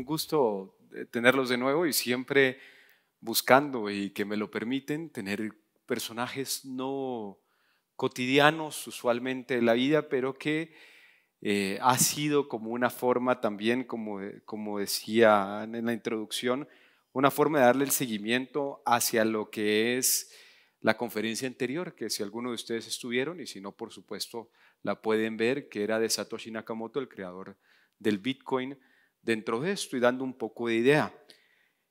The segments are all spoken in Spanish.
gusto tenerlos de nuevo y siempre buscando y que me lo permiten tener personajes no cotidianos usualmente de la vida, pero que ha sido como una forma también, como decía en la introducción, una forma de darle el seguimiento hacia lo que es la conferencia anterior, que si alguno de ustedes estuvieron y si no, por supuesto, la pueden ver, que era de Satoshi Nakamoto, el creador del Bitcoin, dentro de esto y dando un poco de idea.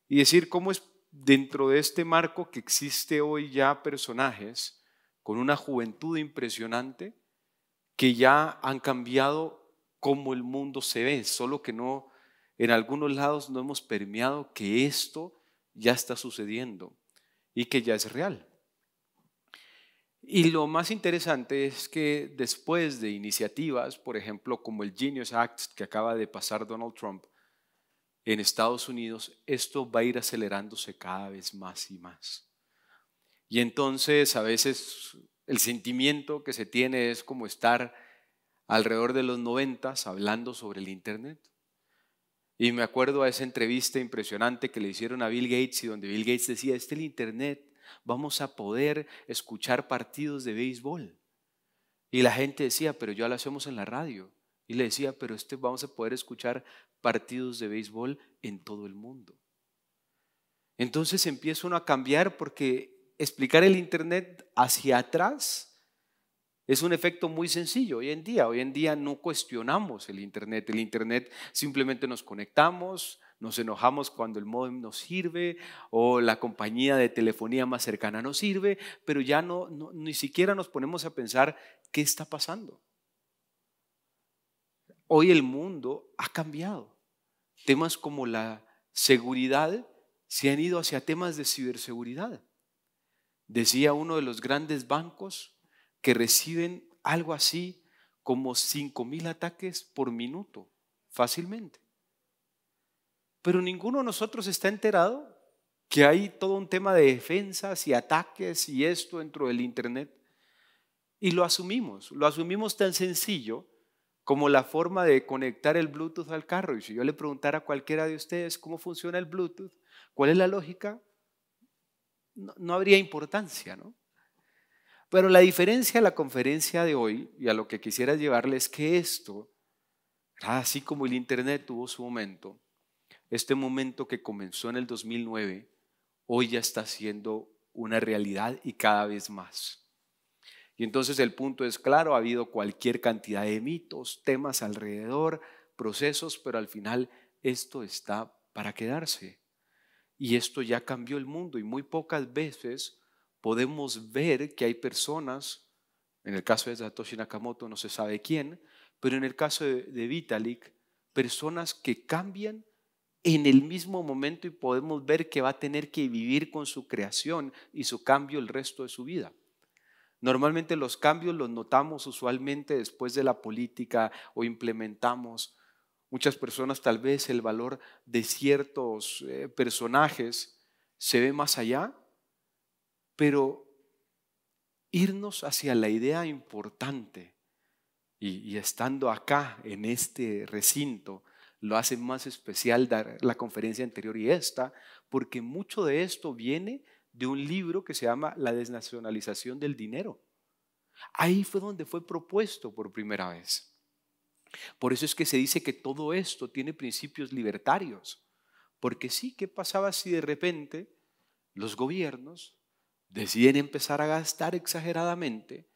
Y decir cómo es dentro de este marco que existe hoy ya personajes con una juventud impresionante que ya han cambiado cómo el mundo se ve, solo que no, en algunos lados no hemos permeado que esto ya está sucediendo y que ya es real. Y lo más interesante es que después de iniciativas, por ejemplo, como el Genius Act que acaba de pasar Donald Trump en Estados Unidos, esto va a ir acelerándose cada vez más y más. Y entonces a veces el sentimiento que se tiene es como estar alrededor de los 90 hablando sobre el Internet. Y me acuerdo a esa entrevista impresionante que le hicieron a Bill Gates y donde Bill Gates decía, el Internet, vamos a poder escuchar partidos de béisbol. Y la gente decía, pero ya lo hacemos en la radio. Y le decía, pero vamos a poder escuchar partidos de béisbol en todo el mundo. Entonces empieza uno a cambiar porque explicar el Internet hacia atrás es un efecto muy sencillo hoy en día no cuestionamos el Internet simplemente nos conectamos, nos enojamos cuando el módem nos sirve o la compañía de telefonía más cercana nos sirve, pero ya ni siquiera nos ponemos a pensar qué está pasando. Hoy el mundo ha cambiado. Temas como la seguridad se han ido hacia temas de ciberseguridad. Decía uno de los grandes bancos que reciben algo así como 5,000 ataques por minuto, fácilmente. Pero ninguno de nosotros está enterado que hay todo un tema de defensas y ataques y esto dentro del Internet. Y lo asumimos tan sencillo como la forma de conectar el Bluetooth al carro. Y si yo le preguntara a cualquiera de ustedes cómo funciona el Bluetooth, ¿cuál es la lógica? No habría importancia, ¿no? Pero la diferencia de la conferencia de hoy y a lo que quisiera llevarles es que esto, así como el Internet tuvo su momento, este momento que comenzó en el 2009, hoy ya está siendo una realidad y cada vez más. Y entonces el punto es claro, ha habido cualquier cantidad de mitos, temas alrededor, procesos, pero al final esto está para quedarse. Y esto ya cambió el mundo y muy pocas veces podemos ver que hay personas, en el caso de Satoshi Nakamoto no se sabe quién, pero en el caso de Vitalik, personas que cambian en el mismo momento y podemos ver que va a tener que vivir con su creación y su cambio el resto de su vida. Normalmente los cambios los notamos usualmente después de la política o implementamos. Muchas personas tal vez el valor de ciertos personajes se ve más allá, pero irnos hacia la idea importante y estando acá en este recinto lo hace más especial dar la conferencia anterior y esta, porque mucho de esto viene de un libro que se llama La desnacionalización del dinero. Ahí fue donde fue propuesto por primera vez. Por eso es que se dice que todo esto tiene principios libertarios. Porque sí, ¿qué pasaba si de repente los gobiernos deciden empezar a gastar exageradamente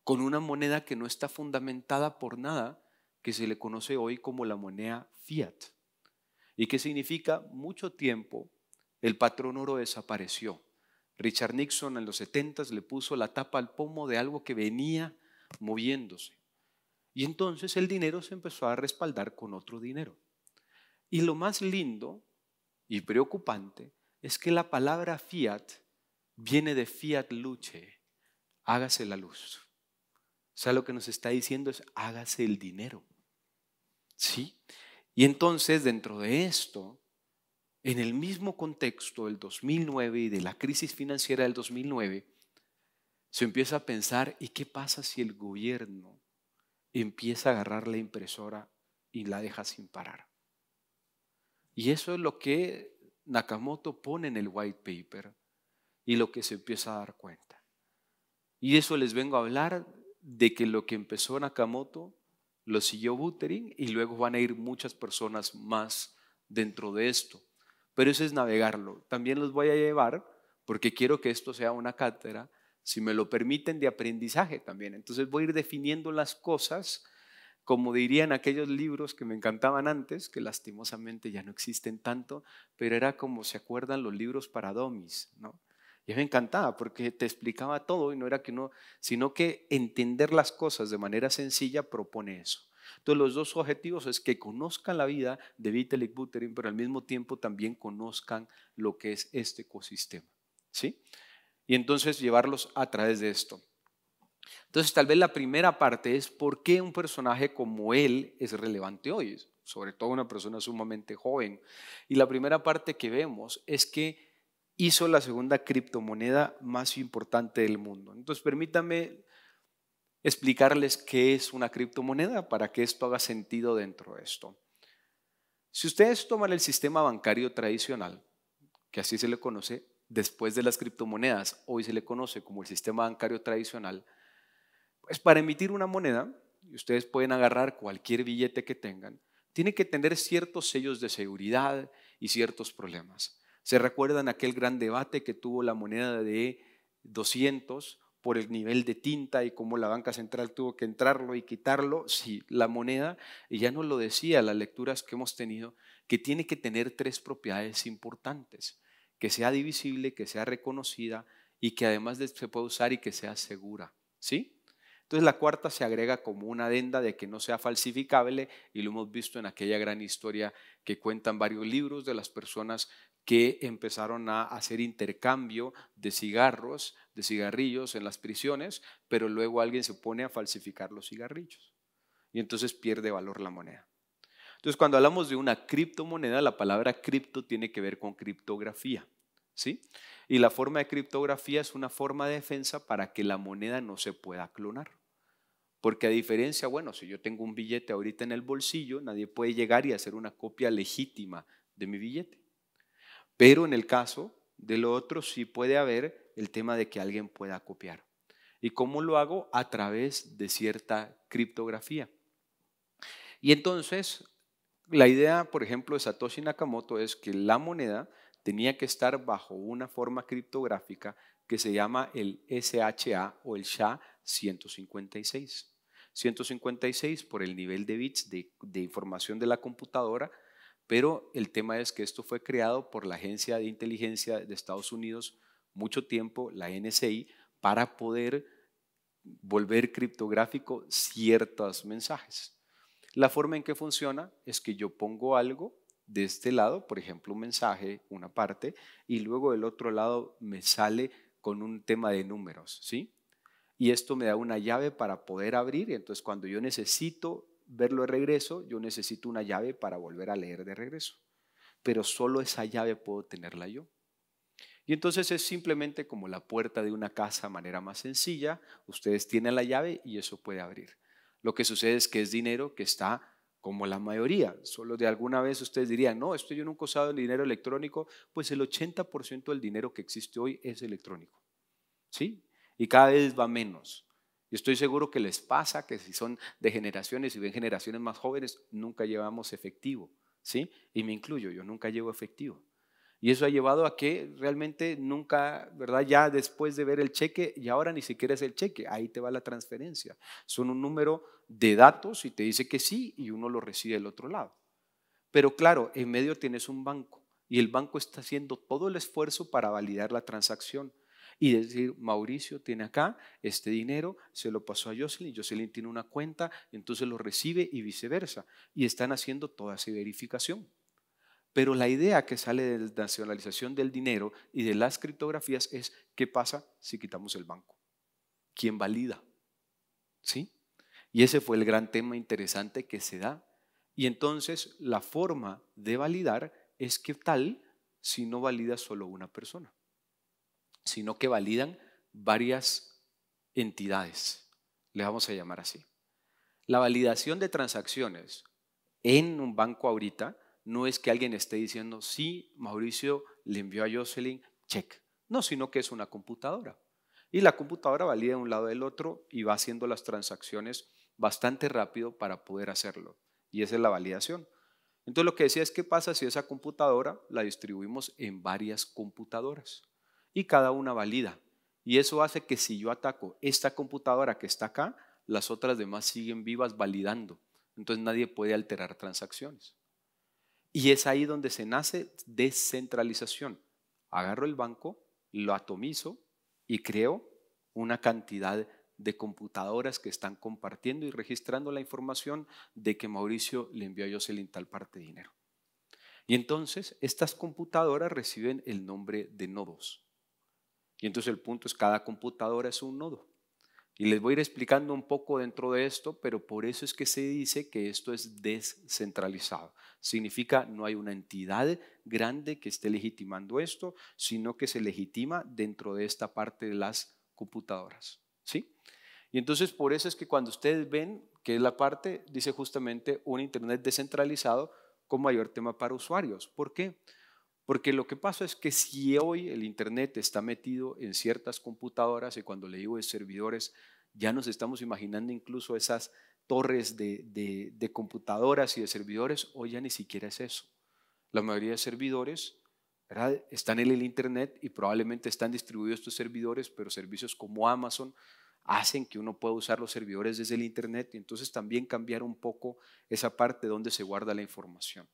con una moneda que no está fundamentada por nada, que se le conoce hoy como la moneda fiat? ¿Y qué significa? Mucho tiempo el patrón oro desapareció. Richard Nixon en los 70 le puso la tapa al pomo de algo que venía moviéndose. Y entonces el dinero se empezó a respaldar con otro dinero. Y lo más lindo y preocupante es que la palabra fiat viene de fiat luce, hágase la luz. O sea, lo que nos está diciendo es hágase el dinero. ¿Sí? Y entonces dentro de esto, en el mismo contexto del 2009 y de la crisis financiera del 2009, se empieza a pensar, ¿y qué pasa si el gobierno empieza a agarrar la impresora y la deja sin parar? Y eso es lo que Nakamoto pone en el white paper y lo que se empieza a dar cuenta. Y eso les vengo a hablar de que lo que empezó Nakamoto lo siguió Buterin y luego van a ir muchas personas más dentro de esto. Pero eso es navegarlo. También los voy a llevar porque quiero que esto sea una cátedra, si me lo permiten, de aprendizaje también. Entonces voy a ir definiendo las cosas, como dirían aquellos libros que me encantaban antes, que lastimosamente ya no existen tanto, pero era como, ¿se acuerdan los libros para dummies, no? Y me encantaba porque te explicaba todo y no era que no, sino que entender las cosas de manera sencilla propone eso. Entonces los dos objetivos es que conozcan la vida de Vitalik Buterin, pero al mismo tiempo también conozcan lo que es este ecosistema, ¿sí? Y entonces llevarlos a través de esto. Entonces tal vez la primera parte es por qué un personaje como él es relevante hoy, sobre todo una persona sumamente joven. Y la primera parte que vemos es que hizo la segunda criptomoneda más importante del mundo. Entonces permítanme explicarles qué es una criptomoneda para que esto haga sentido dentro de esto. Si ustedes toman el sistema bancario tradicional, que así se le conoce, después de las criptomonedas, hoy se le conoce como el sistema bancario tradicional, pues para emitir una moneda, y ustedes pueden agarrar cualquier billete que tengan, tiene que tener ciertos sellos de seguridad y ciertos problemas. ¿Se recuerdan aquel gran debate que tuvo la moneda de 200 por el nivel de tinta y cómo la banca central tuvo que entrarlo y quitarlo? Sí, la moneda, y ya nos lo decía las lecturas que hemos tenido, que tiene que tener tres propiedades importantes: que sea divisible, que sea reconocida y que además se pueda usar y que sea segura, ¿sí? Entonces la cuarta se agrega como una adenda de que no sea falsificable, y lo hemos visto en aquella gran historia que cuentan varios libros de las personas que empezaron a hacer intercambio de cigarros, de cigarrillos en las prisiones, pero luego alguien se pone a falsificar los cigarrillos y entonces pierde valor la moneda. Entonces cuando hablamos de una criptomoneda, la palabra cripto tiene que ver con criptografía, ¿sí? Y la forma de criptografía es una forma de defensa para que la moneda no se pueda clonar. Porque a diferencia, bueno, si yo tengo un billete ahorita en el bolsillo, nadie puede llegar y hacer una copia legítima de mi billete. Pero en el caso de lo otro sí puede haber el tema de que alguien pueda copiar. ¿Y cómo lo hago? A través de cierta criptografía. Y entonces, la idea, por ejemplo, de Satoshi Nakamoto es que la moneda tenía que estar bajo una forma criptográfica que se llama el SHA o el SHA-156. 156 por el nivel de bits de información de la computadora, pero el tema es que esto fue creado por la Agencia de Inteligencia de Estados Unidos mucho tiempo, la NSA, para poder volver criptográfico ciertos mensajes. La forma en que funciona es que yo pongo algo de este lado, por ejemplo un mensaje, una parte, y luego del otro lado me sale con un tema de números, ¿sí? Y esto me da una llave para poder abrir, y entonces cuando yo necesito verlo de regreso, yo necesito una llave para volver a leer de regreso. Pero solo esa llave puedo tenerla yo. Y entonces es simplemente como la puerta de una casa, manera más sencilla. Ustedes tienen la llave y eso puede abrir. Lo que sucede es que es dinero que está como la mayoría. Solo de alguna vez ustedes dirían, no, esto yo nunca he usado el dinero electrónico. Pues el 80% del dinero que existe hoy es electrónico, ¿sí? Y cada vez va menos. Y estoy seguro que les pasa que si son de generaciones y ven generaciones más jóvenes, nunca llevamos efectivo, ¿sí? Y me incluyo, yo nunca llevo efectivo. Y eso ha llevado a que realmente nunca, ¿verdad? Ya después de ver el cheque, y ahora ni siquiera es el cheque, ahí te va la transferencia. Son un número de datos y te dice que sí y uno lo recibe del otro lado. Pero claro, en medio tienes un banco y el banco está haciendo todo el esfuerzo para validar la transacción y decir, Mauricio tiene acá este dinero, se lo pasó a Jocelyn, Jocelyn tiene una cuenta, entonces lo recibe y viceversa. Y están haciendo toda esa verificación. Pero la idea que sale de la nacionalización del dinero y de las criptografías es, ¿qué pasa si quitamos el banco? ¿Quién valida? ¿Sí? Y ese fue el gran tema interesante que se da. Y entonces la forma de validar es que tal si no valida solo una persona, sino que validan varias entidades, le vamos a llamar así. La validación de transacciones en un banco ahorita no es que alguien esté diciendo, sí, Mauricio le envió a Jocelyn, check. No, sino que es una computadora. Y la computadora valida de un lado del otro y va haciendo las transacciones bastante rápido para poder hacerlo. Y esa es la validación. Entonces lo que decía es, ¿qué pasa si esa computadora la distribuimos en varias computadoras? Y cada una valida. Y eso hace que si yo ataco esta computadora que está acá, las otras demás siguen vivas validando. Entonces nadie puede alterar transacciones. Y es ahí donde se nace descentralización. Agarro el banco, lo atomizo y creo una cantidad de computadoras que están compartiendo y registrando la información de que Mauricio le envió a Jocelyn tal parte de dinero. Y entonces estas computadoras reciben el nombre de nodos. Y entonces el punto es, cada computadora es un nodo. Y les voy a ir explicando un poco dentro de esto, pero por eso es que se dice que esto es descentralizado. Significa no hay una entidad grande que esté legitimando esto, sino que se legitima dentro de esta parte de las computadoras. ¿Sí? Y entonces por eso es que cuando ustedes ven que es la parte, dice justamente un Internet descentralizado con mayor tema para usuarios. ¿Por qué? Porque lo que pasa es que si hoy el Internet está metido en ciertas computadoras, y cuando le digo de servidores, ya nos estamos imaginando incluso esas torres de computadoras y de servidores, hoy ya ni siquiera es eso. La mayoría de servidores, ¿verdad?, están en el Internet y probablemente están distribuidos estos servidores, pero servicios como Amazon hacen que uno pueda usar los servidores desde el Internet y entonces también cambiar un poco esa parte donde se guarda la información.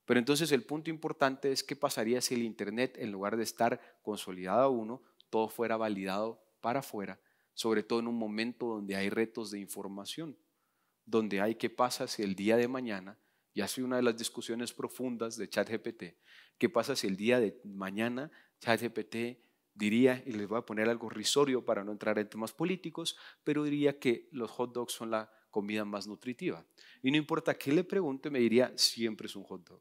Pero entonces el punto importante es qué pasaría si el Internet, en lugar de estar consolidado a uno, todo fuera validado para afuera, sobre todo en un momento donde hay retos de información, donde hay qué pasa si el día de mañana, y ha sido una de las discusiones profundas de ChatGPT, qué pasa si el día de mañana ChatGPT diría, y les voy a poner algo risorio para no entrar en temas políticos, pero diría que los hot dogs son la comida más nutritiva. Y no importa qué le pregunte, me diría, siempre es un hot dog.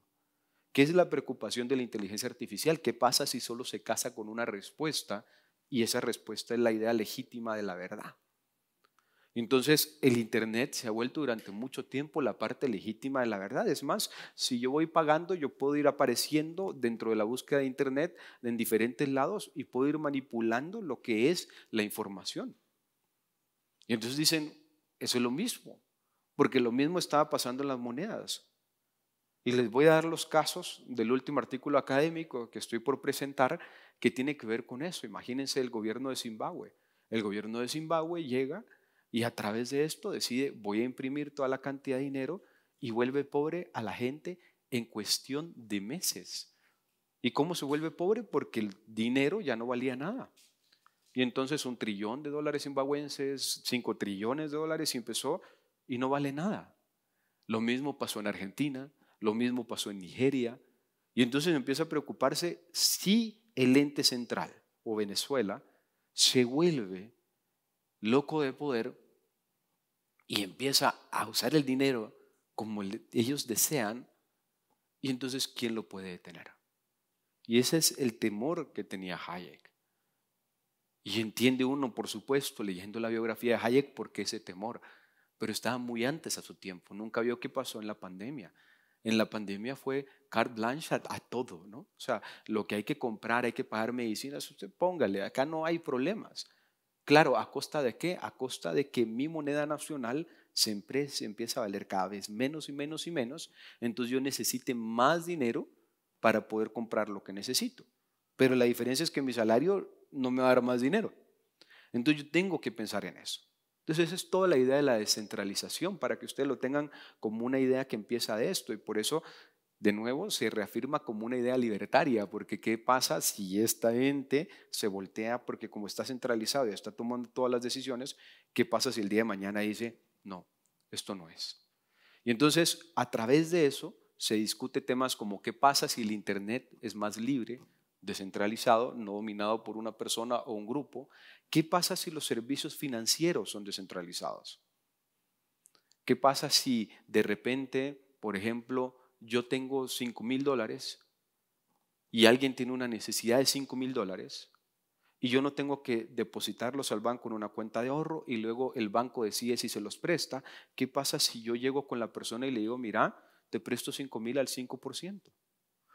¿Qué es la preocupación de la inteligencia artificial? ¿Qué pasa si solo se casa con una respuesta y esa respuesta es la idea legítima de la verdad? Entonces, el Internet se ha vuelto durante mucho tiempo la parte legítima de la verdad. Es más, si yo voy pagando, yo puedo ir apareciendo dentro de la búsqueda de Internet en diferentes lados y puedo ir manipulando lo que es la información. Y entonces dicen, eso es lo mismo, porque lo mismo estaba pasando en las monedas. Y les voy a dar los casos del último artículo académico que estoy por presentar que tiene que ver con eso. Imagínense el gobierno de Zimbabue. El gobierno de Zimbabue llega y a través de esto decide, voy a imprimir toda la cantidad de dinero y vuelve pobre a la gente en cuestión de meses. ¿Y cómo se vuelve pobre? Porque el dinero ya no valía nada. Y entonces $1 trillón zimbabuenses, 5 trillones de dólares y empezó y no vale nada. Lo mismo pasó en Argentina. Lo mismo pasó en Nigeria. Y entonces empieza a preocuparse si el ente central o Venezuela se vuelve loco de poder y empieza a usar el dinero como ellos desean. Y entonces, ¿quién lo puede detener? Y ese es el temor que tenía Hayek. Y entiende uno, por supuesto, leyendo la biografía de Hayek, por qué ese temor. Pero estaba muy antes a su tiempo. Nunca vio qué pasó en la pandemia. En la pandemia fue carte blanche a todo, ¿no? O sea, lo que hay que comprar, hay que pagar medicinas, usted póngale, acá no hay problemas. Claro, ¿a costa de qué? A costa de que mi moneda nacional siempre se empieza a valer cada vez menos y menos y menos, entonces yo necesite más dinero para poder comprar lo que necesito. Pero la diferencia es que mi salario no me va a dar más dinero. Entonces yo tengo que pensar en eso. Entonces esa es toda la idea de la descentralización, para que ustedes lo tengan como una idea que empieza de esto. Y por eso, de nuevo, se reafirma como una idea libertaria, porque ¿qué pasa si esta ente se voltea? Porque como está centralizado y está tomando todas las decisiones, ¿qué pasa si el día de mañana dice, no, esto no es? Y entonces, a través de eso, se discute temas como qué pasa si el Internet es más libre, descentralizado, no dominado por una persona o un grupo. ¿Qué pasa si los servicios financieros son descentralizados? ¿Qué pasa si de repente, por ejemplo, yo tengo $5,000 y alguien tiene una necesidad de $5,000 y yo no tengo que depositarlos al banco en una cuenta de ahorro y luego el banco decide si se los presta? ¿Qué pasa si yo llego con la persona y le digo, mira, te presto 5,000 al 5%.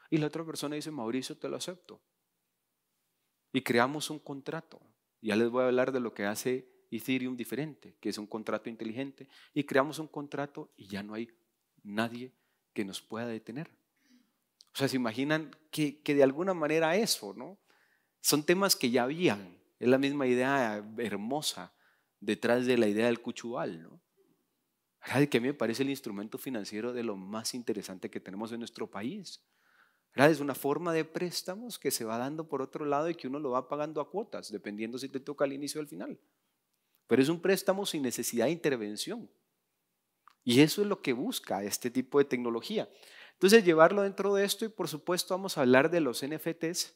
Y la otra persona dice, Mauricio, te lo acepto. Y creamos un contrato. Ya les voy a hablar de lo que hace Ethereum diferente, que es un contrato inteligente. Y creamos un contrato y ya no hay nadie que nos pueda detener. O sea, se imaginan que de alguna manera eso, ¿no? Son temas que ya habían. Es la misma idea hermosa detrás de la idea del cuchubal, ¿no? Que a mí me parece el instrumento financiero de lo más interesante que tenemos en nuestro país. Es una forma de préstamos que se va dando por otro lado y que uno lo va pagando a cuotas, dependiendo si te toca al inicio o al final. Pero es un préstamo sin necesidad de intervención. Y eso es lo que busca este tipo de tecnología. Entonces, llevarlo dentro de esto, y por supuesto vamos a hablar de los NFTs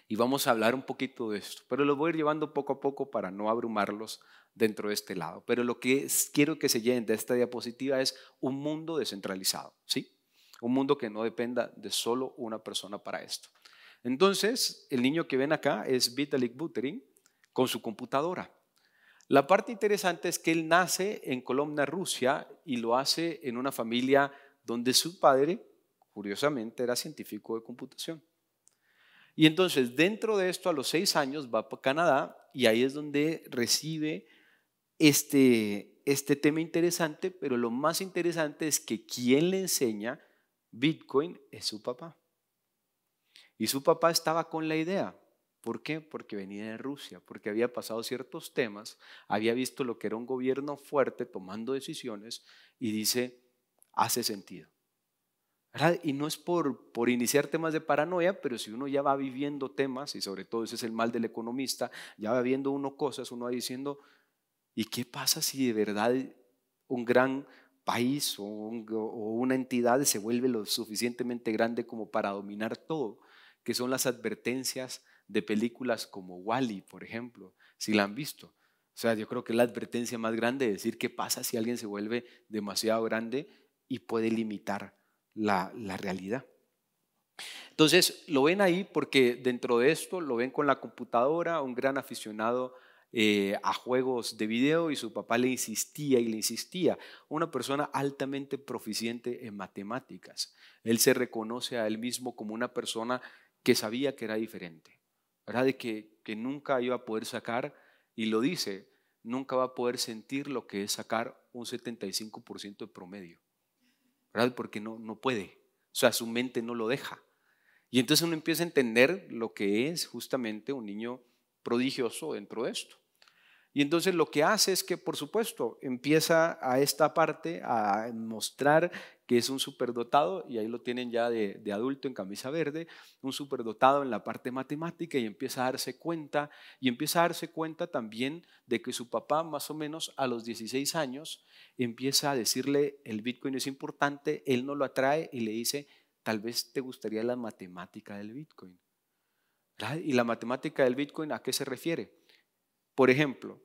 y vamos a hablar un poquito de esto, pero lo voy a ir llevando poco a poco para no abrumarlos dentro de este lado. Pero lo que quiero que se lleven de esta diapositiva es un mundo descentralizado, ¿sí? Un mundo que no dependa de solo una persona para esto. Entonces, el niño que ven acá es Vitalik Buterin con su computadora. La parte interesante es que él nace en Kolomna, Rusia, y lo hace en una familia donde su padre, curiosamente, era científico de computación. Y entonces, dentro de esto, a los 6 años va para Canadá y ahí es donde recibe este tema interesante, pero lo más interesante es que quien le enseña Bitcoin es su papá. Y su papá estaba con la idea. ¿Por qué? Porque venía de Rusia, porque había pasado ciertos temas, había visto lo que era un gobierno fuerte tomando decisiones y dice, hace sentido. ¿Verdad? Y no es por iniciar temas de paranoia, pero si uno ya va viviendo temas, y sobre todo ese es el mal del economista, ya va viendo uno cosas, uno va diciendo, ¿y qué pasa si de verdad un gran país o una entidad se vuelve lo suficientemente grande como para dominar todo? Que son las advertencias de películas como Wall-E, por ejemplo, si la han visto. O sea, yo creo que es la advertencia más grande de decir qué pasa si alguien se vuelve demasiado grande y puede limitar la realidad. Entonces, lo ven ahí porque dentro de esto lo ven con la computadora, un gran aficionado a juegos de video, y su papá le insistía y le insistía. Una persona altamente proficiente en matemáticas. Él se reconoce a él mismo como una persona que sabía que era diferente, ¿verdad? De que nunca iba a poder sacar, y lo dice, nunca va a poder sentir lo que es sacar un 75% de promedio, ¿verdad? Porque no puede, o sea, su mente no lo deja. Y entonces uno empieza a entender lo que es justamente un niño prodigioso dentro de esto. Y entonces lo que hace es que, por supuesto, empieza a esta parte a mostrar que es un superdotado, y ahí lo tienen ya de adulto en camisa verde, un superdotado en la parte matemática, y empieza a darse cuenta, también de que su papá, más o menos a los 16 años, empieza a decirle, el Bitcoin es importante, él no lo atrae, y le dice, tal vez te gustaría la matemática del Bitcoin. ¿Verdad? Y la matemática del Bitcoin, ¿a qué se refiere? Por ejemplo,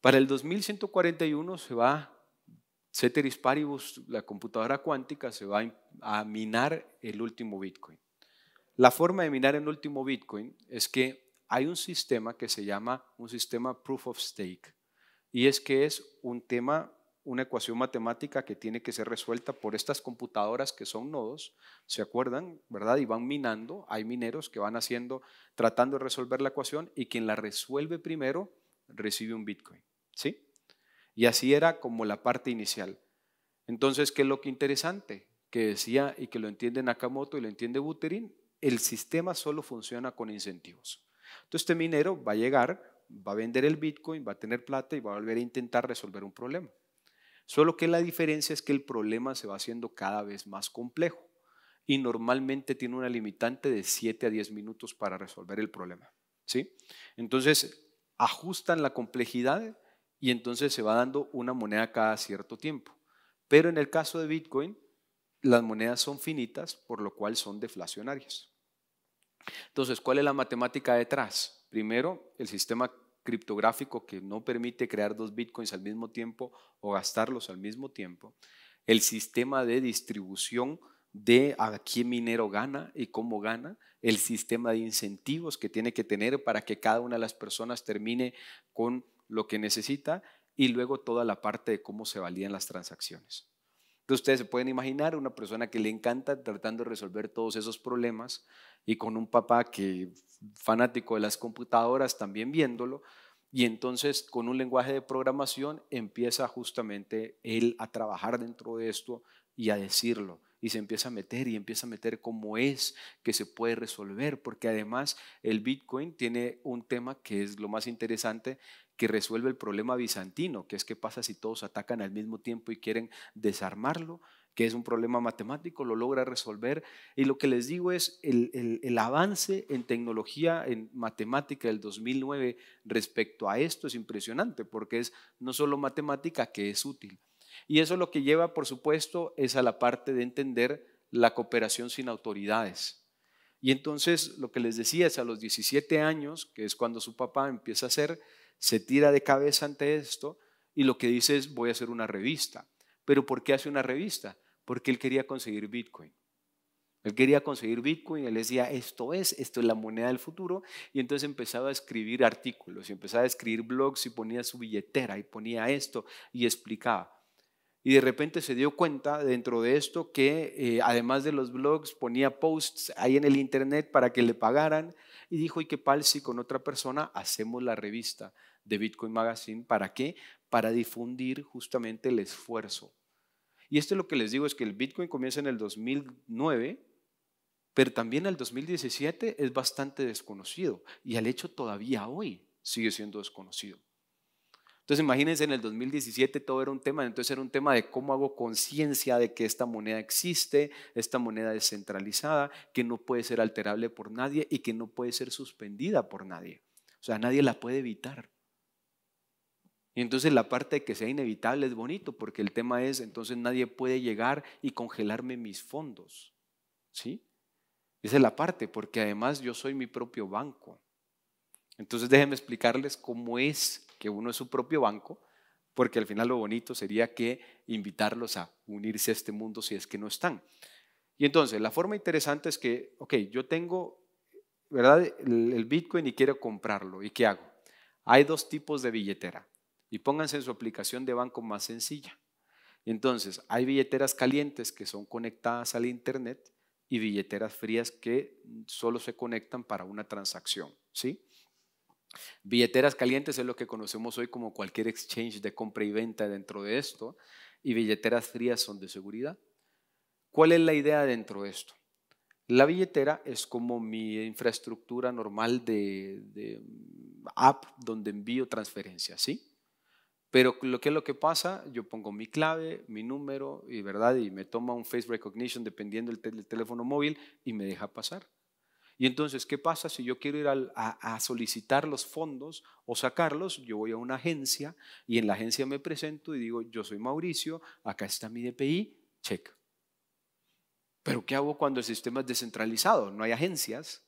para el 2141 se va, ceteris paribus, la computadora cuántica se va a minar el último Bitcoin. La forma de minar el último Bitcoin es que hay un sistema que se llama un sistema Proof of Stake, y es que es un tema, una ecuación matemática que tiene que ser resuelta por estas computadoras que son nodos, ¿se acuerdan? ¿Verdad? Y van minando, hay mineros que van tratando de resolver la ecuación, y quien la resuelve primero recibe un Bitcoin, ¿sí? Y así era como la parte inicial. Entonces, ¿qué es lo que interesante? Que decía, y que lo entiende Nakamoto y lo entiende Buterin, el sistema solo funciona con incentivos. Entonces, este minero va a llegar, va a vender el Bitcoin, va a tener plata y va a volver a intentar resolver un problema. Solo que la diferencia es que el problema se va haciendo cada vez más complejo y normalmente tiene una limitante de 7 a 10 minutos para resolver el problema, ¿sí? Entonces, ajustan la complejidad y entonces se va dando una moneda cada cierto tiempo. Pero en el caso de Bitcoin, las monedas son finitas, por lo cual son deflacionarias. Entonces, ¿cuál es la matemática detrás? Primero, el sistema criptográfico que no permite crear 2 Bitcoins al mismo tiempo o gastarlos al mismo tiempo. El sistema de distribución de a qué minero gana y cómo gana. El sistema de incentivos que tiene que tener para que cada una de las personas termine con lo que necesita. Y luego toda la parte de cómo se validan las transacciones. Entonces ustedes se pueden imaginar una persona que le encanta tratando de resolver todos esos problemas y con un papá que fanático de las computadoras también viéndolo, y entonces con un lenguaje de programación empieza justamente él a trabajar dentro de esto y a decirlo. Y se empieza a meter y empieza a meter cómo es que se puede resolver, porque además el Bitcoin tiene un tema que es lo más interesante, que resuelve el problema bizantino, que es qué pasa si todos atacan al mismo tiempo y quieren desarmarlo, que es un problema matemático, lo logra resolver. Y lo que les digo es el avance en tecnología, en matemática del 2009 respecto a esto es impresionante, porque es no solo matemática que es útil. Y eso lo que lleva, por supuesto, es a la parte de entender la cooperación sin autoridades. Y entonces lo que les decía es a los 17 años, que es cuando su papá empieza a hacer, se tira de cabeza ante esto y lo que dice es voy a hacer una revista. ¿Pero por qué hace una revista? Porque él quería conseguir Bitcoin. Él quería conseguir Bitcoin, él decía, esto es la moneda del futuro, y entonces empezaba a escribir artículos, y empezaba a escribir blogs, y ponía su billetera, y ponía esto, y explicaba. Y de repente se dio cuenta dentro de esto que además de los blogs ponía posts ahí en el internet para que le pagaran, y dijo, ¿y qué tal si con otra persona hacemos la revista de Bitcoin Magazine? ¿Para qué? Para difundir justamente el esfuerzo. Y esto es lo que les digo, es que el Bitcoin comienza en el 2009, pero también el 2017 es bastante desconocido y al hecho todavía hoy sigue siendo desconocido. Entonces imagínense, en el 2017 todo era un tema, entonces era un tema de cómo hago conciencia de que esta moneda existe, esta moneda descentralizada, que no puede ser alterable por nadie y que no puede ser suspendida por nadie. O sea, nadie la puede evitar. Y entonces la parte de que sea inevitable es bonito, porque el tema es, entonces nadie puede llegar y congelarme mis fondos. ¿Sí? Esa es la parte, porque además yo soy mi propio banco. Entonces déjenme explicarles cómo es que uno es su propio banco, porque al final lo bonito sería que invitarlos a unirse a este mundo si es que no están. Y entonces la forma interesante es que, ok, yo tengo, ¿verdad?, el Bitcoin y quiero comprarlo. ¿Y qué hago? Hay dos tipos de billetera y pónganse en su aplicación de banco más sencilla. Entonces, hay billeteras calientes que son conectadas al internet y billeteras frías que solo se conectan para una transacción, ¿sí? Billeteras calientes es lo que conocemos hoy como cualquier exchange de compra y venta dentro de esto, y billeteras frías son de seguridad. ¿Cuál es la idea dentro de esto? La billetera es como mi infraestructura normal de app donde envío transferencias, ¿sí? Pero ¿qué es lo que pasa? Yo pongo mi clave, mi número, y, ¿verdad?, y me toma un face recognition dependiendo del teléfono móvil y me deja pasar. Y entonces, ¿qué pasa si yo quiero ir a solicitar los fondos o sacarlos? Yo voy a una agencia y en la agencia me presento y digo, yo soy Mauricio, acá está mi DPI, check. Pero ¿qué hago cuando el sistema es descentralizado? No hay agencias.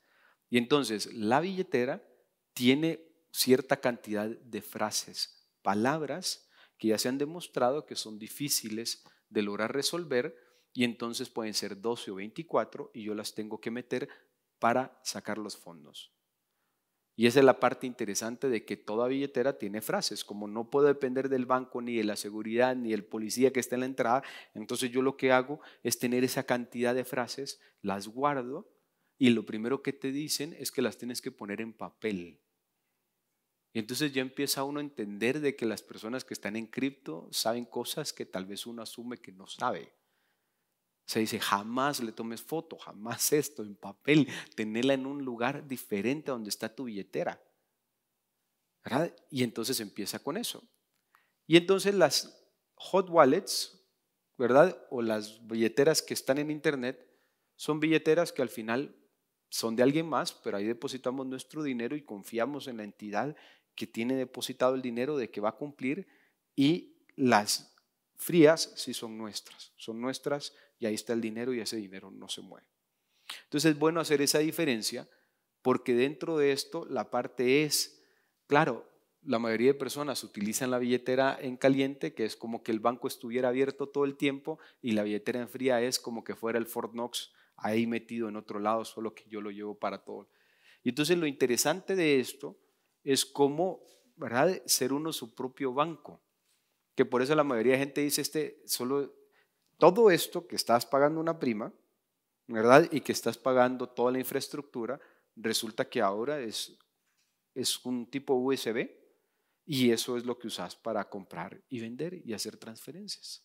Y entonces la billetera tiene cierta cantidad de frases, palabras que ya se han demostrado que son difíciles de lograr resolver, y entonces pueden ser 12 o 24 y yo las tengo que meter para sacar los fondos. Y esa es la parte interesante de que toda billetera tiene frases. Como no puedo depender del banco, ni de la seguridad, ni del policía que está en la entrada, entonces yo lo que hago es tener esa cantidad de frases, las guardo, y lo primero que te dicen es que las tienes que poner en papel. Y entonces ya empieza uno a entender de que las personas que están en cripto saben cosas que tal vez uno asume que no sabe. Se dice, jamás le tomes foto, jamás esto en papel, tenerla en un lugar diferente a donde está tu billetera, ¿verdad? Y entonces empieza con eso. Y entonces las hot wallets, ¿verdad?, o las billeteras que están en internet, son billeteras que al final son de alguien más, pero ahí depositamos nuestro dinero y confiamos en la entidad que tiene depositado el dinero de que va a cumplir, y las frías sí son nuestras y ahí está el dinero y ese dinero no se mueve. Entonces es bueno hacer esa diferencia, porque dentro de esto la parte es, claro, la mayoría de personas utilizan la billetera en caliente, que es como que el banco estuviera abierto todo el tiempo, y la billetera en fría es como que fuera el Fort Knox ahí metido en otro lado, solo que yo lo llevo para todo. Y entonces lo interesante de esto es cómo, ¿verdad?, ser uno su propio banco, que por eso la mayoría de gente dice solo todo esto que estás pagando una prima, ¿verdad? Y que estás pagando toda la infraestructura, resulta que ahora es un tipo USB y eso es lo que usas para comprar y vender y hacer transferencias.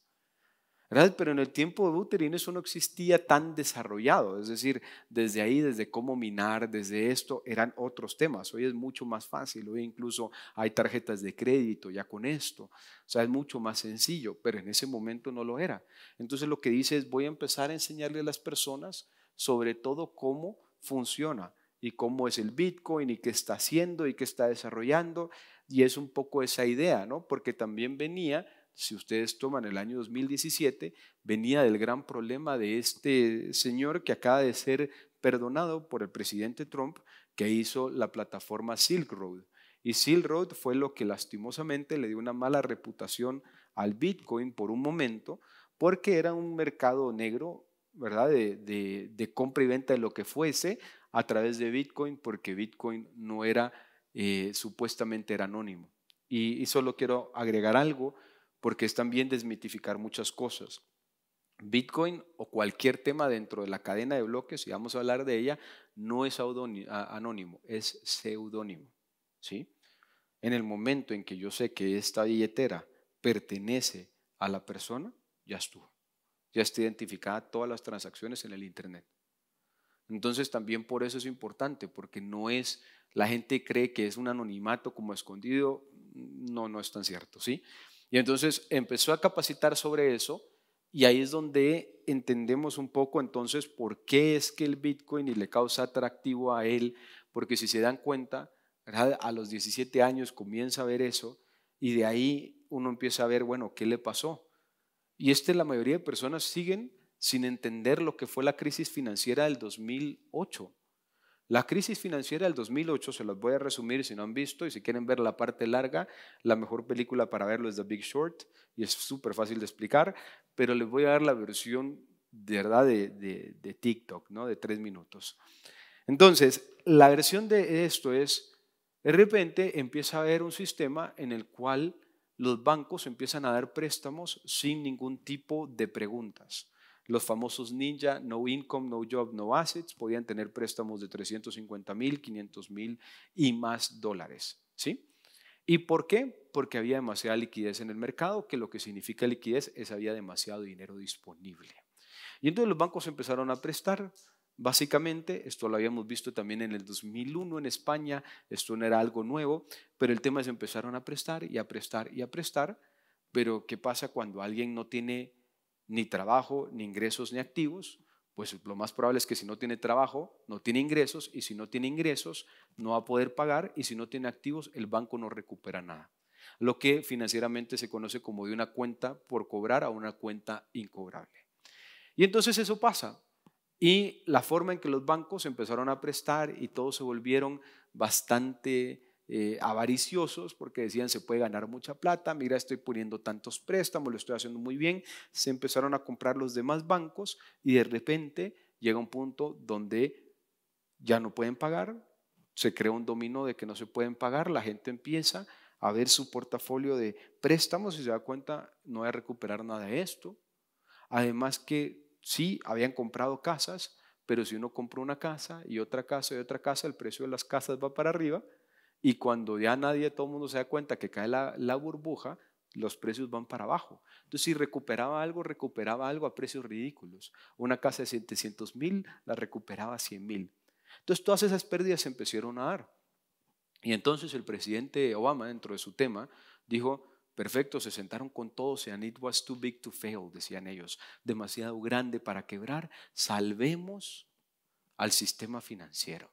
¿Verdad? Pero en el tiempo de Buterin eso no existía tan desarrollado, es decir, desde ahí, desde cómo minar, desde esto, eran otros temas. Hoy es mucho más fácil, hoy incluso hay tarjetas de crédito ya con esto, o sea, es mucho más sencillo, pero en ese momento no lo era. Entonces lo que dice es, voy a empezar a enseñarle a las personas sobre todo cómo funciona y cómo es el Bitcoin y qué está haciendo y qué está desarrollando, y es un poco esa idea, ¿no? Porque también venía, si ustedes toman el año 2017, venía del gran problema de este señor que acaba de ser perdonado por el presidente Trump, que hizo la plataforma Silk Road. Y Silk Road fue lo que lastimosamente le dio una mala reputación al Bitcoin por un momento, porque era un mercado negro, ¿verdad? De compra y venta de lo que fuese a través de Bitcoin, porque Bitcoin no era, supuestamente era anónimo. Y solo quiero agregar algo, porque es también desmitificar muchas cosas. Bitcoin o cualquier tema dentro de la cadena de bloques, si vamos a hablar de ella, no es anónimo, es seudónimo, ¿sí? En el momento en que yo sé que esta billetera pertenece a la persona, ya estuvo. Ya está identificada todas las transacciones en el Internet. Entonces también por eso es importante, porque no es, la gente cree que es un anonimato como escondido, no es tan cierto, ¿sí? Y entonces empezó a capacitar sobre eso y ahí es donde entendemos un poco entonces por qué es que el Bitcoin y le causa atractivo a él, porque si se dan cuenta, ¿verdad? A los 17 años comienza a ver eso y de ahí uno empieza a ver, bueno, ¿qué le pasó? Y la mayoría de personas siguen sin entender lo que fue la crisis financiera del 2008. La crisis financiera del 2008, se los voy a resumir si no han visto y si quieren ver la parte larga, la mejor película para verlo es The Big Short y es súper fácil de explicar, pero les voy a dar la versión de verdad de TikTok, ¿no? De 3 minutos. Entonces, la versión de esto es, de repente empieza a haber un sistema en el cual los bancos empiezan a dar préstamos sin ningún tipo de preguntas. Los famosos ninja, no income, no job, no assets, podían tener préstamos de 350,000, 500,000 y más dólares, ¿sí? ¿Y por qué? Porque había demasiada liquidez en el mercado, que lo que significa liquidez es había demasiado dinero disponible. Y entonces los bancos empezaron a prestar. Básicamente, esto lo habíamos visto también en el 2001 en España, esto no era algo nuevo, pero el tema es que empezaron a prestar y a prestar y a prestar, pero ¿qué pasa cuando alguien no tiene ni trabajo, ni ingresos, ni activos? Pues lo más probable es que si no tiene trabajo, no tiene ingresos, y si no tiene ingresos, no va a poder pagar, y si no tiene activos, el banco no recupera nada. Lo que financieramente se conoce como de una cuenta por cobrar a una cuenta incobrable. Y entonces eso pasa. Y la forma en que los bancos empezaron a prestar y todos se volvieron bastante avariciosos porque decían se puede ganar mucha plata, mira estoy poniendo tantos préstamos, lo estoy haciendo muy bien, se empezaron a comprar los demás bancos y de repente llega un punto donde ya no pueden pagar, se crea un dominó de que no se pueden pagar, la gente empieza a ver su portafolio de préstamos y se da cuenta no voy a recuperar nada de esto. Además que sí, habían comprado casas, pero si uno compra una casa y otra casa y otra casa, el precio de las casas va para arriba y cuando ya todo el mundo se da cuenta que cae la burbuja, los precios van para abajo. Entonces, si recuperaba algo a precios ridículos. Una casa de 700,000 la recuperaba a 100,000. Entonces, todas esas pérdidas se empezaron a dar. Y entonces el presidente Obama, dentro de su tema, dijo, perfecto, se sentaron con todos, and it was too big to fail, decían ellos, demasiado grande para quebrar, salvemos al sistema financiero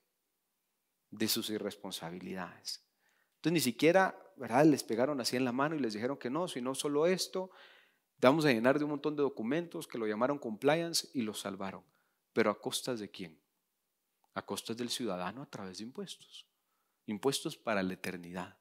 de sus irresponsabilidades. Entonces ni siquiera, ¿verdad?, les pegaron así en la mano y les dijeron que no, sino solo esto, vamos a llenar de un montón de documentos que lo llamaron compliance y lo salvaron. Pero ¿a costas de quién? A costas del ciudadano a través de impuestos. Impuestos para la eternidad.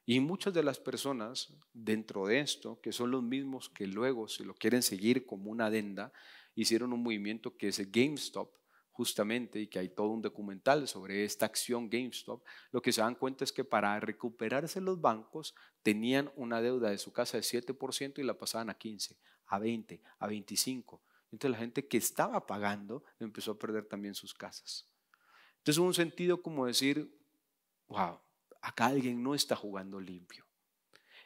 Y muchas de las personas dentro de esto, que son los mismos que luego se lo quieren seguir como una adenda, hicieron un movimiento que es el GameStop, justamente, y que hay todo un documental sobre esta acción GameStop, lo que se dan cuenta es que para recuperarse los bancos tenían una deuda de su casa de 7% y la pasaban a 15, a 20, a 25. Entonces la gente que estaba pagando empezó a perder también sus casas. Entonces hubo un sentido como decir, wow, acá alguien no está jugando limpio.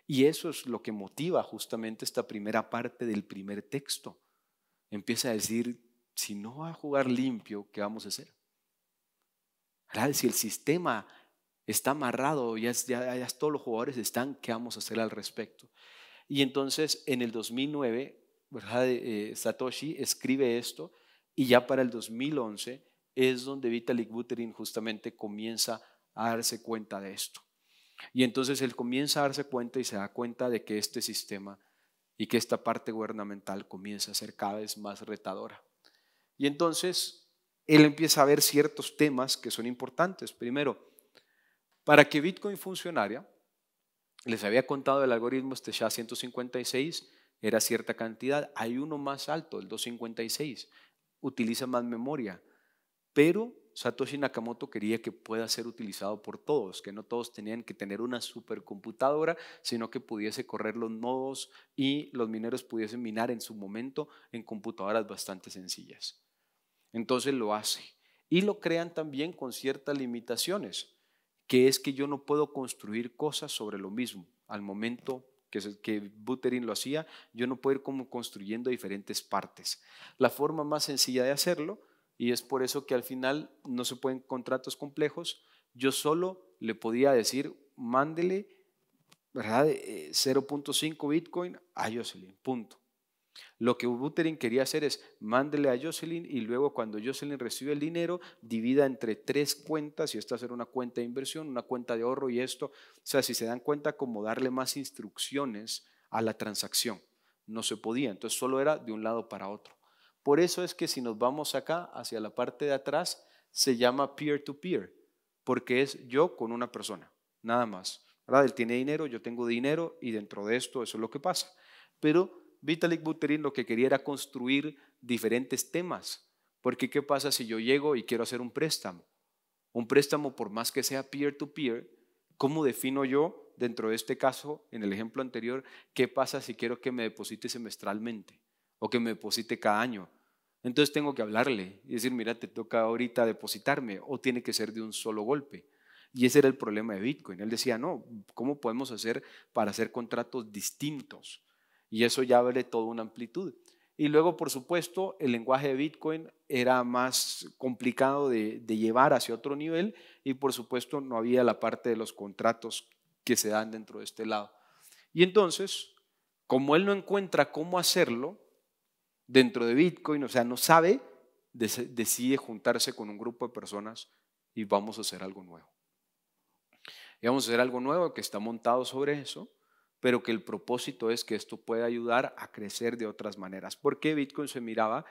Y eso es lo que motiva justamente esta primera parte del primer texto. Empieza a decir, si no va a jugar limpio, ¿qué vamos a hacer? ¿Verdad? Si el sistema está amarrado, ya todos los jugadores están, ¿qué vamos a hacer al respecto? Y entonces en el 2009, ¿verdad? Satoshi escribe esto y ya para el 2011 es donde Vitalik Buterin justamente comienza a darse cuenta de esto. Y entonces él comienza a darse cuenta y se da cuenta de que este sistema y que esta parte gubernamental comienza a ser cada vez más retadora. Y entonces él empieza a ver ciertos temas que son importantes. Primero, para que Bitcoin funcionara, les había contado el algoritmo este SHA-156, era cierta cantidad. Hay uno más alto, el 256, utiliza más memoria, pero Satoshi Nakamoto quería que pueda ser utilizado por todos, que no todos tenían que tener una supercomputadora, sino que pudiese correr los nodos y los mineros pudiesen minar en su momento en computadoras bastante sencillas. Entonces lo hace y lo crean también con ciertas limitaciones, que es que yo no puedo construir cosas sobre lo mismo. Al momento que Buterin lo hacía, yo no puedo ir como construyendo diferentes partes. La forma más sencilla de hacerlo, y es por eso que al final no se pueden contratos complejos, yo solo le podía decir, mándele, ¿verdad? 0.5 Bitcoin a Jocelyn, punto. Lo que Buterin quería hacer es mándele a Jocelyn y luego cuando Jocelyn recibe el dinero, divida entre 3 cuentas y esta será una cuenta de inversión, una cuenta de ahorro y esto. O sea, si se dan cuenta, como darle más instrucciones a la transacción. No se podía, entonces solo era de un lado para otro. Por eso es que si nos vamos acá hacia la parte de atrás, se llama peer-to-peer, porque es yo con una persona, nada más. ¿Verdad? Él tiene dinero, yo tengo dinero y dentro de esto eso es lo que pasa. Pero Vitalik Buterin lo que quería era construir diferentes temas, porque ¿qué pasa si yo llego y quiero hacer un préstamo? Un préstamo, por más que sea peer-to-peer, ¿cómo defino yo, dentro de este caso, en el ejemplo anterior, qué pasa si quiero que me deposite semestralmente o que me deposite cada año? Entonces tengo que hablarle y decir, mira, te toca ahorita depositarme o tiene que ser de un solo golpe. Y ese era el problema de Bitcoin. Él decía, no, ¿cómo podemos hacer para hacer contratos distintos? Y eso ya abre toda una amplitud. Y luego, por supuesto, el lenguaje de Bitcoin era más complicado de llevar hacia otro nivel y, por supuesto, no había la parte de los contratos que se dan dentro de este lado. Y entonces, como él no encuentra cómo hacerlo dentro de Bitcoin, o sea, no sabe, decide juntarse con un grupo de personas y vamos a hacer algo nuevo. Y vamos a hacer algo nuevo que está montado sobre eso, pero que el propósito es que esto pueda ayudar a crecer de otras maneras. Porque Bitcoin se miraba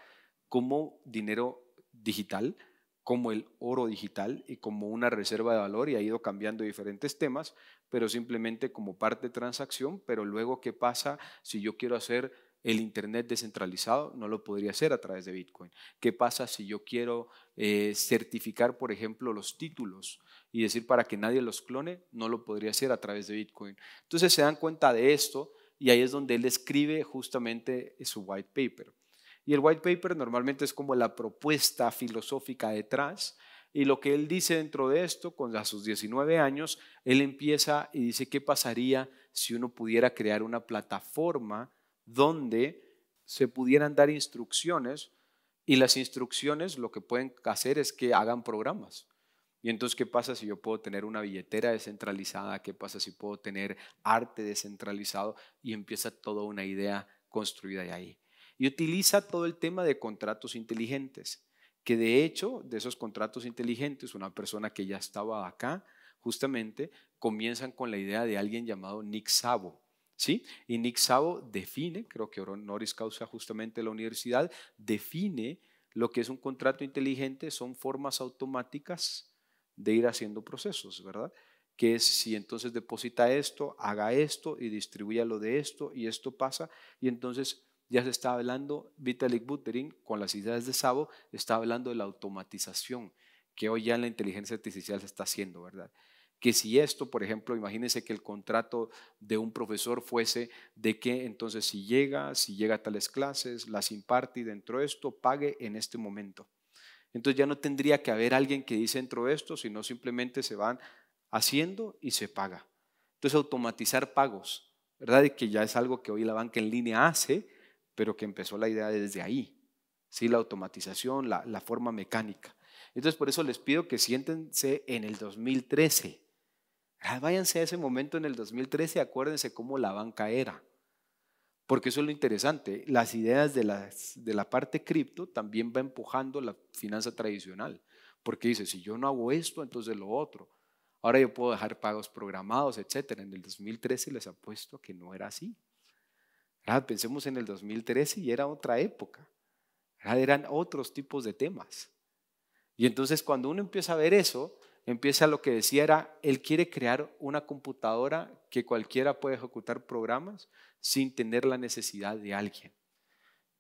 como dinero digital, como el oro digital y como una reserva de valor y ha ido cambiando diferentes temas, pero simplemente como parte de transacción. Pero luego, ¿qué pasa si yo quiero hacer el Internet descentralizado? No lo podría hacer a través de Bitcoin. ¿Qué pasa si yo quiero certificar, por ejemplo, los títulos y decir para que nadie los clone? No lo podría hacer a través de Bitcoin. Entonces se dan cuenta de esto y ahí es donde él escribe justamente su white paper. Y el white paper normalmente es como la propuesta filosófica detrás. Y lo que él dice dentro de esto, a sus 19 años, él empieza y dice qué pasaría si uno pudiera crear una plataforma donde se pudieran dar instrucciones y las instrucciones lo que pueden hacer es que hagan programas. Y entonces, ¿qué pasa si yo puedo tener una billetera descentralizada? ¿Qué pasa si puedo tener arte descentralizado? Y empieza toda una idea construida de ahí. Y utiliza todo el tema de contratos inteligentes, que de hecho, de esos contratos inteligentes, una persona que ya estaba acá, justamente, comienzan con la idea de alguien llamado Nick Szabo. ¿Sí? Y Nick Szabo define, creo que honoris causa justamente la universidad, define lo que es un contrato inteligente, son formas automáticas de ir haciendo procesos, ¿verdad? Que es si entonces deposita esto, haga esto y distribuya lo de esto y esto pasa y entonces ya se estaba hablando, Vitalik Buterin, con las ideas de Szabo, estaba hablando de la automatización, que hoy ya en la inteligencia artificial se está haciendo, ¿verdad? Que si esto, por ejemplo, imagínense que el contrato de un profesor fuese de que entonces si llega a tales clases, las imparte y dentro de esto pague en este momento. Entonces ya no tendría que haber alguien que dice dentro de esto, sino simplemente se van haciendo y se paga. Entonces automatizar pagos, ¿verdad? Y que ya es algo que hoy la banca en línea hace, pero que empezó la idea desde ahí, ¿sí? La automatización, la forma mecánica. Entonces por eso les pido que siéntense en el 2013. Váyanse a ese momento en el 2013 y acuérdense cómo la banca era. Porque eso es lo interesante. Las ideas de la parte cripto también va empujando la finanza tradicional. Porque dice, si yo no hago esto, entonces lo otro. Ahora yo puedo dejar pagos programados, etcétera. En el 2013 les apuesto que no era así. Pensemos en el 2013 y era otra época. Eran otros tipos de temas. Y entonces cuando uno empieza a ver eso, empieza lo que decía era, él quiere crear una computadora que cualquiera puede ejecutar programas sin tener la necesidad de alguien.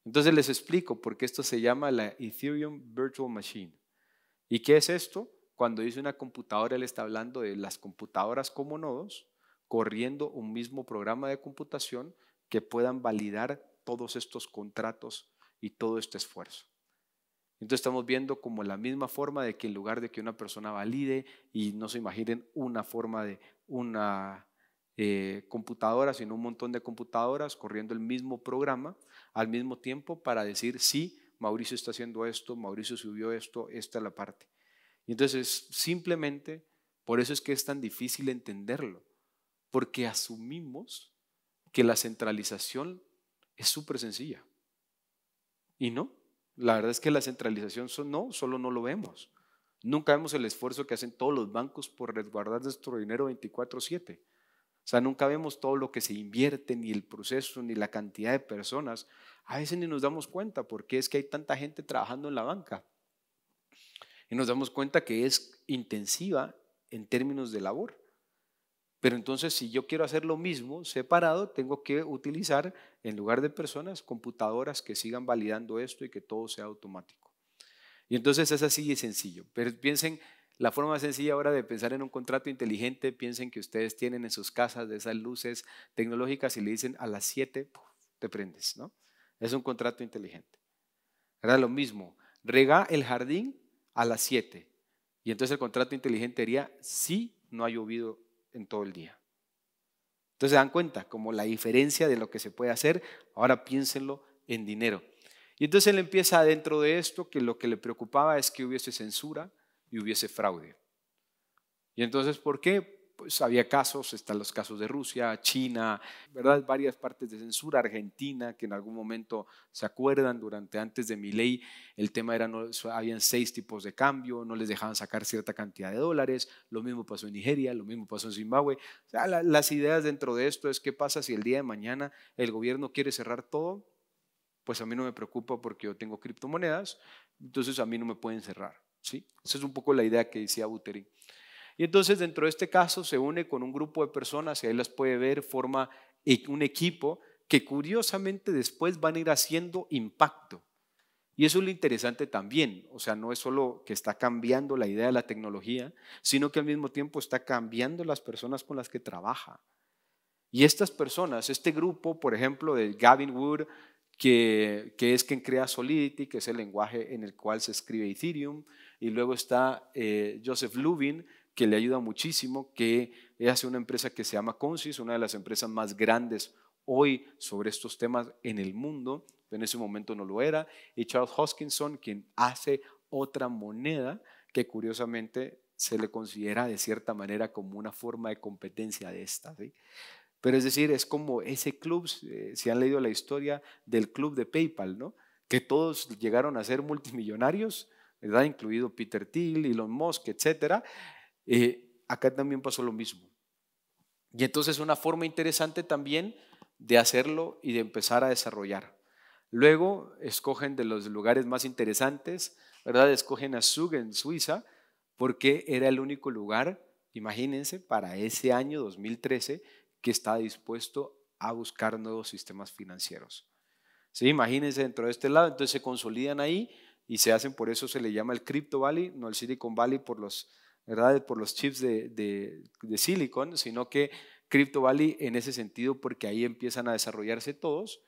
Entonces les explico por qué esto se llama la Ethereum Virtual Machine. ¿Y qué es esto? Cuando dice una computadora, él está hablando de las computadoras como nodos corriendo un mismo programa de computación que puedan validar todos estos contratos y todo este esfuerzo. Entonces estamos viendo como la misma forma de que en lugar de que una persona valide y no se imaginen una forma de una computadora, sino un montón de computadoras corriendo el mismo programa al mismo tiempo para decir sí, Mauricio está haciendo esto, Mauricio subió esto, esta es la parte. Y entonces simplemente, por eso es que es tan difícil entenderlo, porque asumimos que la centralización es súper sencilla. Y no. La verdad es que la centralización solo no lo vemos. Nunca vemos el esfuerzo que hacen todos los bancos por resguardar nuestro dinero 24/7. O sea, nunca vemos todo lo que se invierte, ni el proceso, ni la cantidad de personas. A veces ni nos damos cuenta porque es que hay tanta gente trabajando en la banca. Y nos damos cuenta que es intensiva en términos de labor. Pero entonces si yo quiero hacer lo mismo separado, tengo que utilizar en lugar de personas, computadoras que sigan validando esto y que todo sea automático. Y entonces es así de sencillo. Pero piensen, la forma más sencilla ahora de pensar en un contrato inteligente, piensen que ustedes tienen en sus casas de esas luces tecnológicas y le dicen a las 7, te prendes, ¿no? Es un contrato inteligente. Era lo mismo, rega el jardín a las 7. Y entonces el contrato inteligente diría, sí, no ha llovido en todo el día. Entonces se dan cuenta como la diferencia de lo que se puede hacer. Ahora piénsenlo en dinero. Y entonces él empieza dentro de esto que lo que le preocupaba es que hubiese censura y hubiese fraude. Y entonces, ¿por qué? Pues había casos, están los casos de Rusia, China, ¿verdad? Varias partes de censura, Argentina, que en algún momento se acuerdan, antes de Milei, el tema era, no, habían 6 tipos de cambio, no les dejaban sacar cierta cantidad de dólares, lo mismo pasó en Nigeria, lo mismo pasó en Zimbabue. O sea, las ideas dentro de esto es qué pasa si el día de mañana el gobierno quiere cerrar todo, pues a mí no me preocupa porque yo tengo criptomonedas, entonces a mí no me pueden cerrar, ¿sí? Esa es un poco la idea que decía Buterin. Y entonces dentro de este caso se une con un grupo de personas y ahí las puede ver, forma un equipo que curiosamente después van a ir haciendo impacto. Y eso es lo interesante también, o sea, no es solo que está cambiando la idea de la tecnología, sino que al mismo tiempo está cambiando las personas con las que trabaja. Y estas personas, este grupo, por ejemplo, de Gavin Wood, que es quien crea Solidity, que es el lenguaje en el cual se escribe Ethereum, y luego está Joseph Lubin, que le ayuda muchísimo, que hace una empresa que se llama Consys, una de las empresas más grandes hoy sobre estos temas en el mundo, en ese momento no lo era, y Charles Hoskinson, quien hace otra moneda que curiosamente se le considera de cierta manera como una forma de competencia de esta, ¿sí? Pero es decir, es como ese club, si han leído la historia del club de PayPal, ¿no? Que todos llegaron a ser multimillonarios, ¿verdad? Incluido Peter Thiel, Elon Musk, etcétera. Acá también pasó lo mismo. Y entonces una forma interesante también de hacerlo y de empezar a desarrollar. Luego escogen de los lugares más interesantes, ¿verdad? Escogen a Zug en Suiza porque era el único lugar, imagínense, para ese año 2013 que estaba dispuesto a buscar nuevos sistemas financieros. ¿Sí? Imagínense dentro de este lado, entonces se consolidan ahí y se hacen, por eso se le llama el Crypto Valley, no el Silicon Valley por los, ¿verdad? Por los chips de silicon, sino que Crypto Valley en ese sentido porque ahí empiezan a desarrollarse todos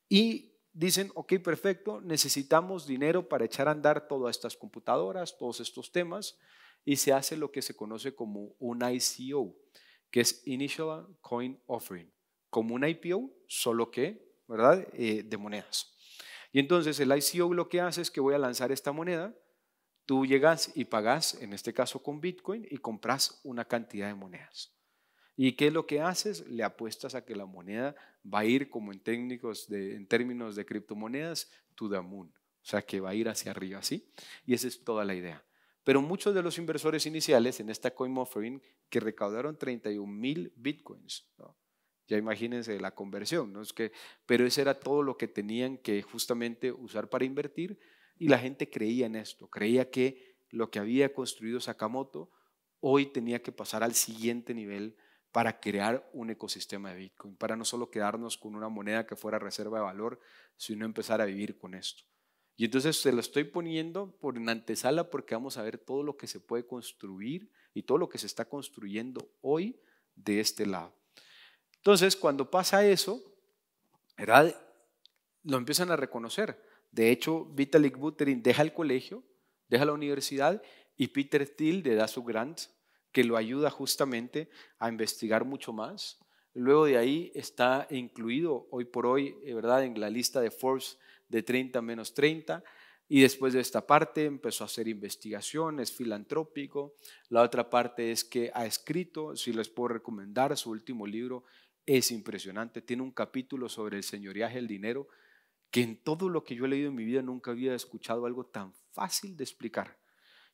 y dicen, ok, perfecto, necesitamos dinero para echar a andar todas estas computadoras, todos estos temas, y se hace lo que se conoce como un ICO, que es Initial Coin Offering, como un IPO, solo que, ¿verdad? De monedas. Y entonces el ICO lo que hace es que voy a lanzar esta moneda, tú llegas y pagas, en este caso con Bitcoin, y compras una cantidad de monedas. ¿Y qué es lo que haces? Le apuestas a que la moneda va a ir, como en términos de criptomonedas, to the moon. O sea, que va a ir hacia arriba, ¿sí? Y esa es toda la idea. Pero muchos de los inversores iniciales en esta coin offering que recaudaron 31,000 bitcoins, ¿no? Ya imagínense la conversión, ¿no? Pero eso era todo lo que tenían que justamente usar para invertir y la gente creía en esto, creía que lo que había construido Sakamoto hoy tenía que pasar al siguiente nivel para crear un ecosistema de Bitcoin, para no solo quedarnos con una moneda que fuera reserva de valor, sino empezar a vivir con esto. Y entonces se lo estoy poniendo por en antesala porque vamos a ver todo lo que se puede construir y todo lo que se está construyendo hoy de este lado. Entonces, cuando pasa eso, ¿verdad? Lo empiezan a reconocer. De hecho, Vitalik Buterin deja el colegio, deja la universidad y Peter Thiel le da su grant que lo ayuda justamente a investigar mucho más. Luego de ahí está incluido hoy por hoy, ¿verdad? En la lista de Forbes de 30 menos 30. Y después de esta parte empezó a hacer investigaciones, filantrópico. La otra parte es que ha escrito, si les puedo recomendar, su último libro es impresionante. Tiene un capítulo sobre el señoreaje del dinero que en todo lo que yo he leído en mi vida nunca había escuchado algo tan fácil de explicar.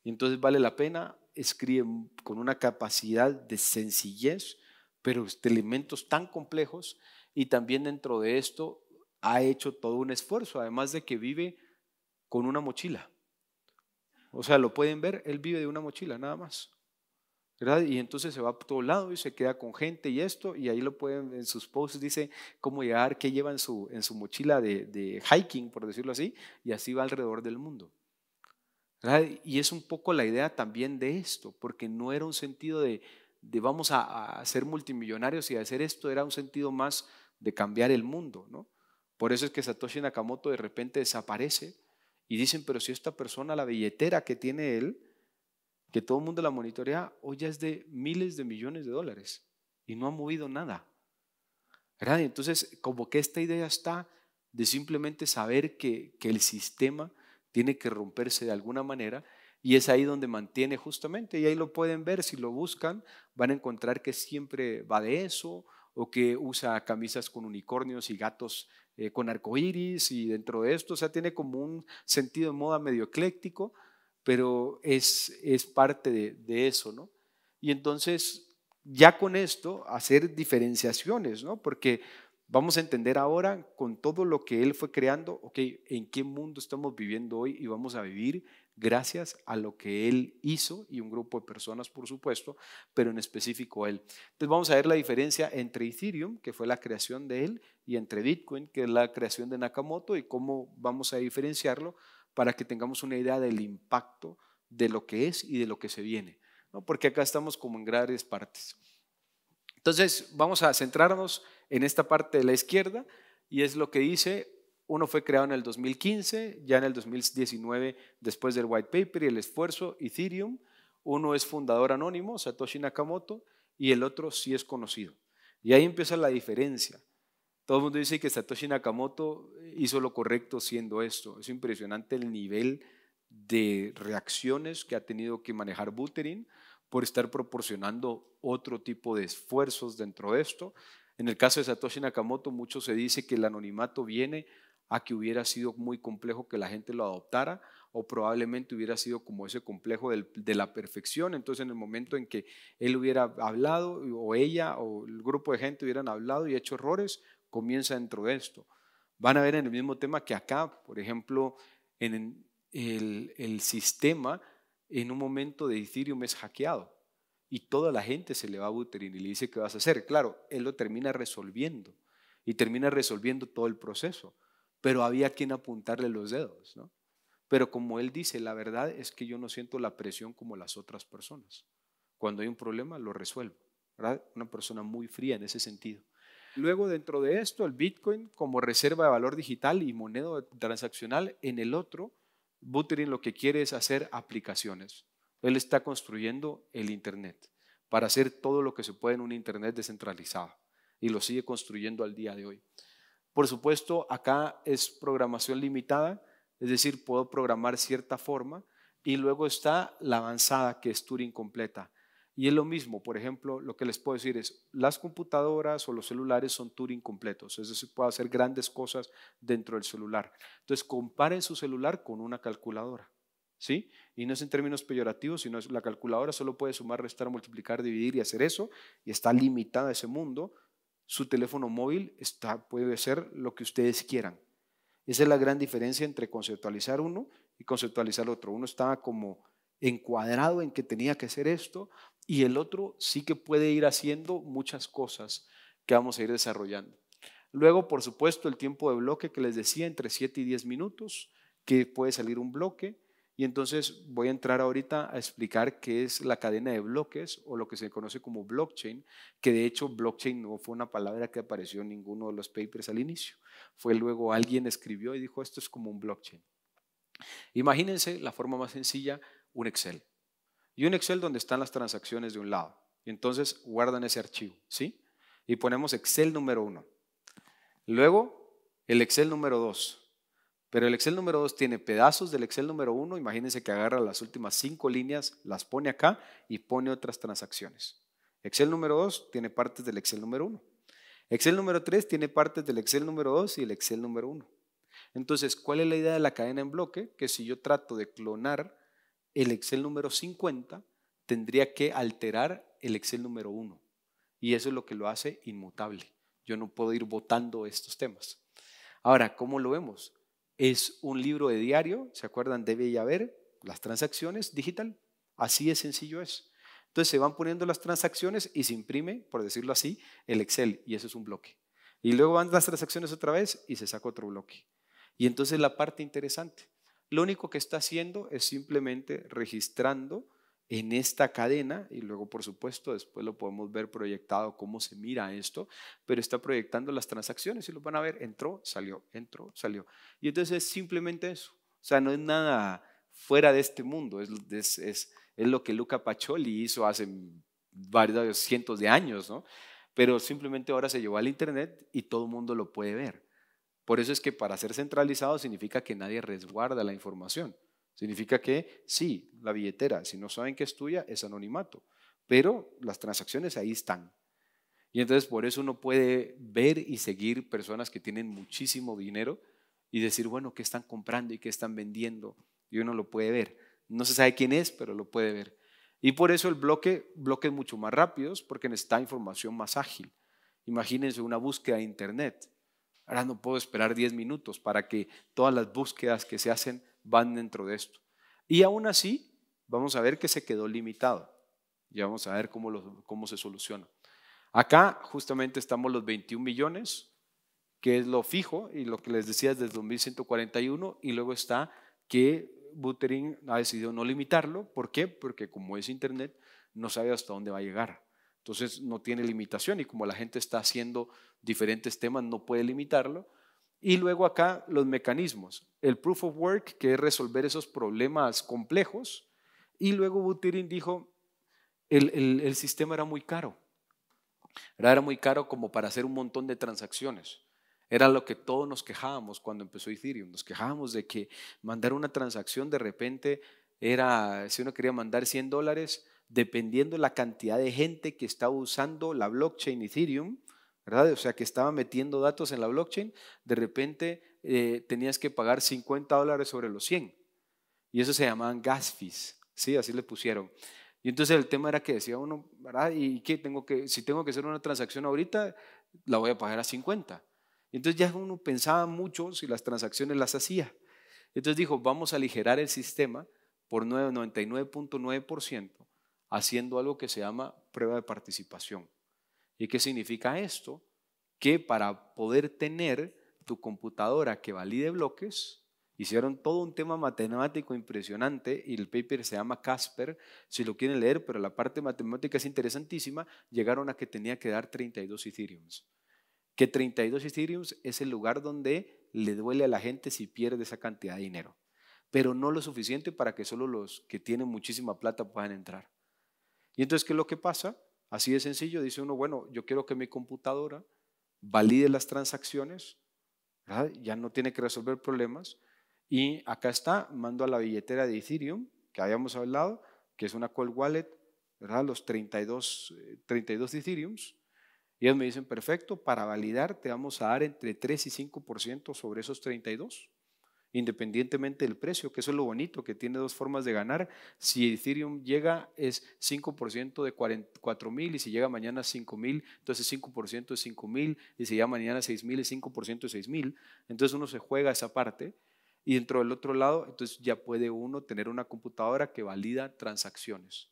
Y entonces vale la pena, escribe con una capacidad de sencillez, pero de elementos tan complejos y también dentro de esto ha hecho todo un esfuerzo, además de que vive con una mochila. O sea, lo pueden ver, él vive de una mochila nada más, ¿verdad? Y entonces se va a todo lado y se queda con gente y esto, y ahí lo pueden, en sus posts dice cómo llegar, qué lleva en su mochila de hiking, por decirlo así, y así va alrededor del mundo, ¿verdad? Y es un poco la idea también de esto, porque no era un sentido de vamos a ser multimillonarios y a hacer esto, era un sentido más de cambiar el mundo, ¿no? Por eso es que Satoshi Nakamoto de repente desaparece y dicen, pero si esta persona, la billetera que tiene él, que todo el mundo la monitorea, hoy ya es de miles de millones de dólares y no ha movido nada, ¿verdad? Entonces, como que esta idea está de simplemente saber que el sistema tiene que romperse de alguna manera y es ahí donde mantiene justamente, y ahí lo pueden ver, si lo buscan, van a encontrar que siempre va de eso, o que usa camisas con unicornios y gatos con arcoíris, y dentro de esto, o sea, tiene como un sentido de moda medio ecléctico, pero es parte de eso, ¿no? Y entonces, ya con esto, hacer diferenciaciones, ¿no? Porque vamos a entender ahora con todo lo que él fue creando, ok, en qué mundo estamos viviendo hoy y vamos a vivir gracias a lo que él hizo y un grupo de personas, por supuesto, pero en específico él. Entonces vamos a ver la diferencia entre Ethereum, que fue la creación de él, y entre Bitcoin, que es la creación de Nakamoto, y cómo vamos a diferenciarlo para que tengamos una idea del impacto de lo que es y de lo que se viene, ¿no? Porque acá estamos como en grandes partes. Entonces vamos a centrarnos en esta parte de la izquierda y es lo que dice, uno fue creado en el 2015, ya en el 2019 después del white paper y el esfuerzo, Ethereum, uno es fundador anónimo, Satoshi Nakamoto, y el otro sí es conocido. Y ahí empieza la diferencia. Todo el mundo dice que Satoshi Nakamoto hizo lo correcto siendo esto. Es impresionante el nivel de reacciones que ha tenido que manejar Buterin por estar proporcionando otro tipo de esfuerzos dentro de esto. En el caso de Satoshi Nakamoto, mucho se dice que el anonimato viene a que hubiera sido muy complejo que la gente lo adoptara o probablemente hubiera sido como ese complejo de la perfección. Entonces, en el momento en que él hubiera hablado o ella o el grupo de gente hubieran hablado y hecho errores, comienza dentro de esto. Van a ver en el mismo tema que acá, por ejemplo, en el sistema en un momento de Ethereum es hackeado y toda la gente se le va a Buterin y le dice qué vas a hacer. Claro, él lo termina resolviendo y termina resolviendo todo el proceso, pero había quien apuntarle los dedos, ¿no? Pero como él dice, la verdad es que yo no siento la presión como las otras personas. Cuando hay un problema, lo resuelvo, ¿verdad? Una persona muy fría en ese sentido. Luego, dentro de esto, el Bitcoin como reserva de valor digital y moneda transaccional. En el otro, Buterin lo que quiere es hacer aplicaciones. Él está construyendo el Internet para hacer todo lo que se puede en un Internet descentralizado y lo sigue construyendo al día de hoy. Por supuesto, acá es programación limitada, es decir, puedo programar cierta forma, y luego está la avanzada, que es Turing completa. Y es lo mismo, por ejemplo, lo que les puedo decir es, las computadoras o los celulares son Turing completos, es decir, puedo hacer grandes cosas dentro del celular. Entonces, comparen su celular con una calculadora, ¿sí? Y no es en términos peyorativos, sino es la calculadora solo puede sumar, restar, multiplicar, dividir y hacer eso, y está limitada a ese mundo. Su teléfono móvil puede ser lo que ustedes quieran. Esa es la gran diferencia entre conceptualizar uno y conceptualizar otro. Uno estaba como encuadrado en que tenía que hacer esto, y el otro sí que puede ir haciendo muchas cosas que vamos a ir desarrollando. Luego, por supuesto, el tiempo de bloque que les decía, entre 7 y 10 minutos, que puede salir un bloque. Y entonces voy a entrar ahorita a explicar qué es la cadena de bloques, o lo que se conoce como blockchain, que de hecho blockchain no fue una palabra que apareció en ninguno de los papers al inicio. Fue luego alguien escribió y dijo, esto es como un blockchain. Imagínense la forma más sencilla, un Excel. Y un Excel donde están las transacciones de un lado. Y entonces guardan ese archivo, ¿sí? Y ponemos Excel número 1. Luego el Excel número 2. Pero el Excel número 2 tiene pedazos del Excel número 1. Imagínense que agarra las últimas 5 líneas, las pone acá y pone otras transacciones. Excel número 2 tiene partes del Excel número 1. Excel número 3 tiene partes del Excel número 2 y el Excel número 1. Entonces, ¿cuál es la idea de la cadena en bloque? Que si yo trato de clonar el Excel número 50, tendría que alterar el Excel número 1. Y eso es lo que lo hace inmutable. Yo no puedo ir botando estos temas. Ahora, ¿cómo lo vemos? Es un libro de diario, ¿se acuerdan? Debe y haber las transacciones digital. Así de sencillo es. Entonces se van poniendo las transacciones y se imprime, por decirlo así, el Excel, y eso es un bloque. Y luego van las transacciones otra vez y se saca otro bloque. Y entonces la parte interesante, lo único que está haciendo es simplemente registrando en esta cadena, y luego por supuesto después lo podemos ver proyectado cómo se mira esto, pero está proyectando las transacciones y lo van a ver, entró, salió, y entonces es simplemente eso. O sea, no es nada fuera de este mundo, es lo que Luca Pacioli hizo hace varios cientos de años, ¿no? Pero simplemente ahora se llevó al internet y todo el mundo lo puede ver. Por eso es que para ser centralizado significa que nadie resguarda la información. Significa que sí, la billetera, si no saben que es tuya, es anonimato, pero las transacciones ahí están. Y entonces por eso uno puede ver y seguir personas que tienen muchísimo dinero y decir, bueno, ¿qué están comprando y qué están vendiendo? Y uno lo puede ver. No se sabe quién es, pero lo puede ver. Y por eso el bloques mucho más rápidos, porque necesita información más ágil. Imagínense una búsqueda de internet. Ahora no puedo esperar 10 minutos para que todas las búsquedas que se hacen van dentro de esto. Y aún así, vamos a ver que se quedó limitado. Ya vamos a ver cómo se soluciona. Acá justamente estamos los 21 millones, que es lo fijo, y lo que les decía es desde 2141, y luego está que Buterin ha decidido no limitarlo. ¿Por qué? Porque como es internet, no sabe hasta dónde va a llegar. Entonces no tiene limitación, y como la gente está haciendo diferentes temas, no puede limitarlo. Y luego acá los mecanismos, el proof of work, que es resolver esos problemas complejos, y luego Buterin dijo, el sistema era muy caro. Era muy caro como para hacer un montón de transacciones. Era lo que todos nos quejábamos cuando empezó Ethereum. Nos quejábamos de que mandar una transacción de repente era, si uno quería mandar $100, dependiendo la cantidad de gente que estaba usando la blockchain Ethereum, ¿verdad? O sea, que estaba metiendo datos en la blockchain, de repente tenías que pagar $50 sobre los 100. Y eso se llamaban gas fees, ¿sí? Así le pusieron. Y entonces el tema era que decía uno, ¿verdad? ¿Y qué si tengo que hacer una transacción ahorita, la voy a pagar a 50? Y entonces ya uno pensaba mucho si las transacciones las hacía. Entonces dijo, vamos a aligerar el sistema por 99.9%, haciendo algo que se llama prueba de participación. ¿Y qué significa esto? Que para poder tener tu computadora que valide bloques. Hicieron todo un tema matemático impresionante y el paper se llama Casper, si lo quieren leer, pero la parte matemática es interesantísima. Llegaron a que tenía que dar 32 Ethereums. Que 32 Ethereums es el lugar donde le duele a la gente si pierde esa cantidad de dinero, pero no lo suficiente para que solo los que tienen muchísima plata puedan entrar. Y entonces, ¿qué es lo que pasa? Así de sencillo, dice uno, bueno, yo quiero que mi computadora valide las transacciones, ¿verdad? Ya no tiene que resolver problemas. Y acá está, mando a la billetera de Ethereum, que habíamos hablado, que es una cold wallet, ¿verdad? Los 32 Ethereums. Y ellos me dicen, perfecto, para validar te vamos a dar entre 3 y 5% sobre esos 32, independientemente del precio, que eso es lo bonito, que tiene dos formas de ganar. Si Ethereum llega es 5% de 44,000 y si llega mañana a 5,000, entonces 5% es 5,000 y si llega mañana a 6,000 es 5% de 6,000. Entonces uno se juega esa parte y dentro del otro lado, entonces ya puede uno tener una computadora que valida transacciones.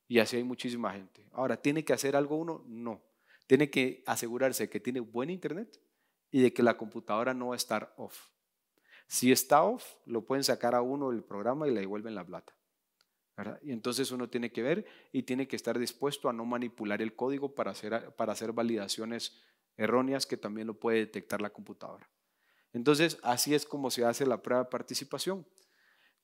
Y así hay muchísima gente. Ahora, ¿tiene que hacer algo uno? No. Tiene que asegurarse que tiene buen internet y de que la computadora no va a estar off. Si está off, lo pueden sacar a uno del programa y le devuelven la plata, ¿verdad? Y entonces uno tiene que ver y tiene que estar dispuesto a no manipular el código para hacer validaciones erróneas que también lo puede detectar la computadora. Entonces, así es como se hace la prueba de participación.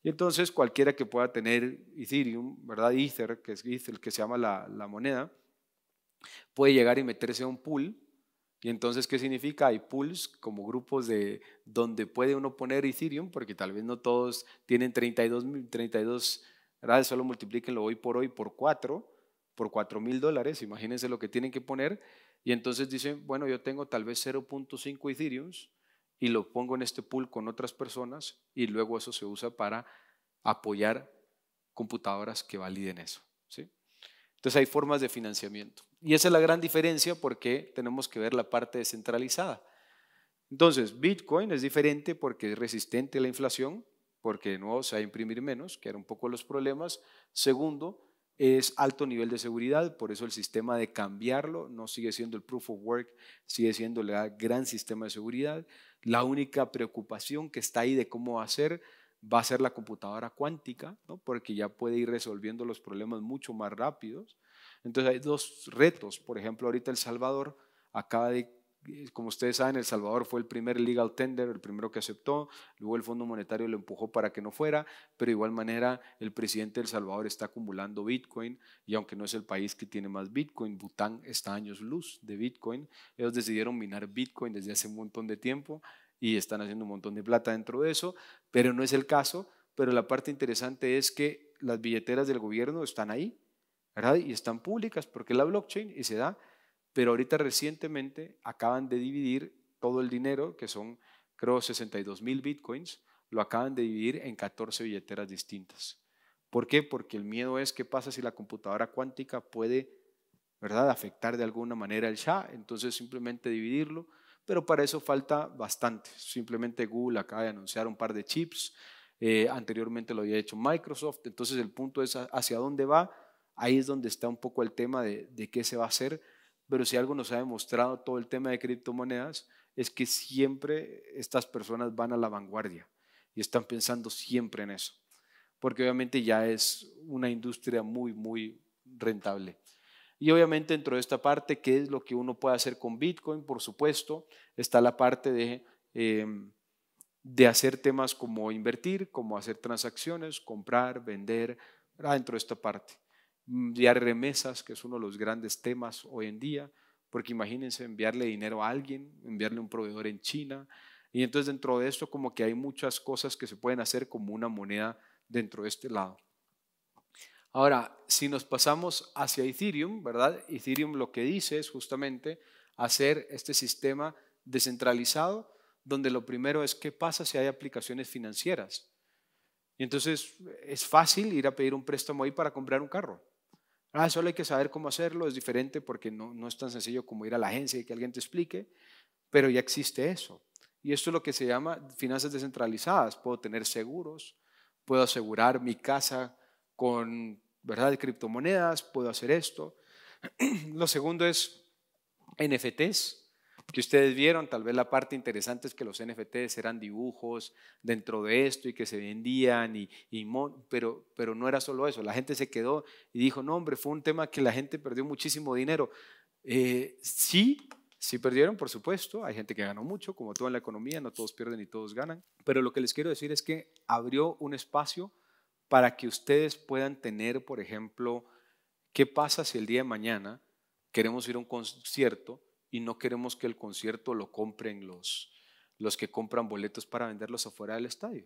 Y entonces cualquiera que pueda tener Ethereum, ¿verdad? Ether, que es Ether, que se llama la moneda, puede llegar y meterse a un pool. Y entonces, ¿qué significa? Hay pools como grupos de donde puede uno poner Ethereum, porque tal vez no todos tienen 32, ¿verdad? Solo multiplíquenlo hoy por 4, por $4,000, imagínense lo que tienen que poner. Y entonces dicen, bueno, yo tengo tal vez 0.5 Ethereums y lo pongo en este pool con otras personas y luego eso se usa para apoyar computadoras que validen eso, ¿sí? Entonces hay formas de financiamiento. Y esa es la gran diferencia porque tenemos que ver la parte descentralizada. Entonces, Bitcoin es diferente porque es resistente a la inflación, porque de nuevo se va a imprimir menos, que era un poco los problemas. Segundo, es alto nivel de seguridad, por eso el sistema de cambiarlo no sigue siendo el proof of work, sigue siendo el gran sistema de seguridad. La única preocupación que está ahí de cómo va a ser la computadora cuántica, ¿no? Porque ya puede ir resolviendo los problemas mucho más rápidos. Entonces hay dos retos, por ejemplo, ahorita El Salvador acaba de, como ustedes saben, El Salvador fue el primer legal tender, el primero que aceptó, luego el Fondo Monetario lo empujó para que no fuera, pero de igual manera el presidente de El Salvador está acumulando Bitcoin y aunque no es el país que tiene más Bitcoin, Bután está a años luz de Bitcoin, ellos decidieron minar Bitcoin desde hace un montón de tiempo y están haciendo un montón de plata dentro de eso, pero no es el caso. Pero la parte interesante es que las billeteras del gobierno están ahí, ¿verdad? Y están públicas porque es la blockchain y se da. Pero ahorita recientemente acaban de dividir todo el dinero, que son creo 62,000 bitcoins, lo acaban de dividir en 14 billeteras distintas. ¿Por qué? Porque el miedo es qué pasa si la computadora cuántica puede, ¿verdad?, afectar de alguna manera el SHA, entonces simplemente dividirlo, pero para eso falta bastante. Simplemente Google acaba de anunciar un par de chips, anteriormente lo había hecho Microsoft, entonces el punto es hacia dónde va, ahí es donde está un poco el tema de qué se va a hacer, pero si algo nos ha demostrado todo el tema de criptomonedas es que siempre estas personas van a la vanguardia y están pensando siempre en eso, porque obviamente ya es una industria muy, muy rentable. Y obviamente dentro de esta parte, ¿qué es lo que uno puede hacer con Bitcoin? Por supuesto, está la parte de hacer temas como invertir, como hacer transacciones, comprar, vender, dentro de esta parte. Enviar remesas, que es uno de los grandes temas hoy en día, porque imagínense enviarle dinero a alguien, enviarle a un proveedor en China. Y entonces dentro de esto como que hay muchas cosas que se pueden hacer como una moneda dentro de este lado. Ahora, si nos pasamos hacia Ethereum, ¿verdad? Ethereum lo que dice es justamente hacer este sistema descentralizado, donde lo primero es qué pasa si hay aplicaciones financieras. Y entonces es fácil ir a pedir un préstamo ahí para comprar un carro. Solo hay que saber cómo hacerlo, es diferente porque no es tan sencillo como ir a la agencia y que alguien te explique, pero ya existe eso. Y esto es lo que se llama finanzas descentralizadas. Puedo tener seguros, puedo asegurar mi casa con, ¿verdad?, de criptomonedas, puedo hacer esto. Lo segundo es NFTs. que ustedes vieron. Tal vez la parte interesante es que los NFTs eran dibujos dentro de esto y que se vendían, pero no era solo eso. La gente se quedó y dijo, no hombre, fue un tema que la gente perdió muchísimo dinero. Sí perdieron, por supuesto. Hay gente que ganó mucho, como todo en la economía, no todos pierden y todos ganan. Pero lo que les quiero decir es que abrió un espacio para que ustedes puedan tener, por ejemplo, ¿qué pasa si el día de mañana queremos ir a un concierto y no queremos que el concierto lo compren los que compran boletos para venderlos afuera del estadio?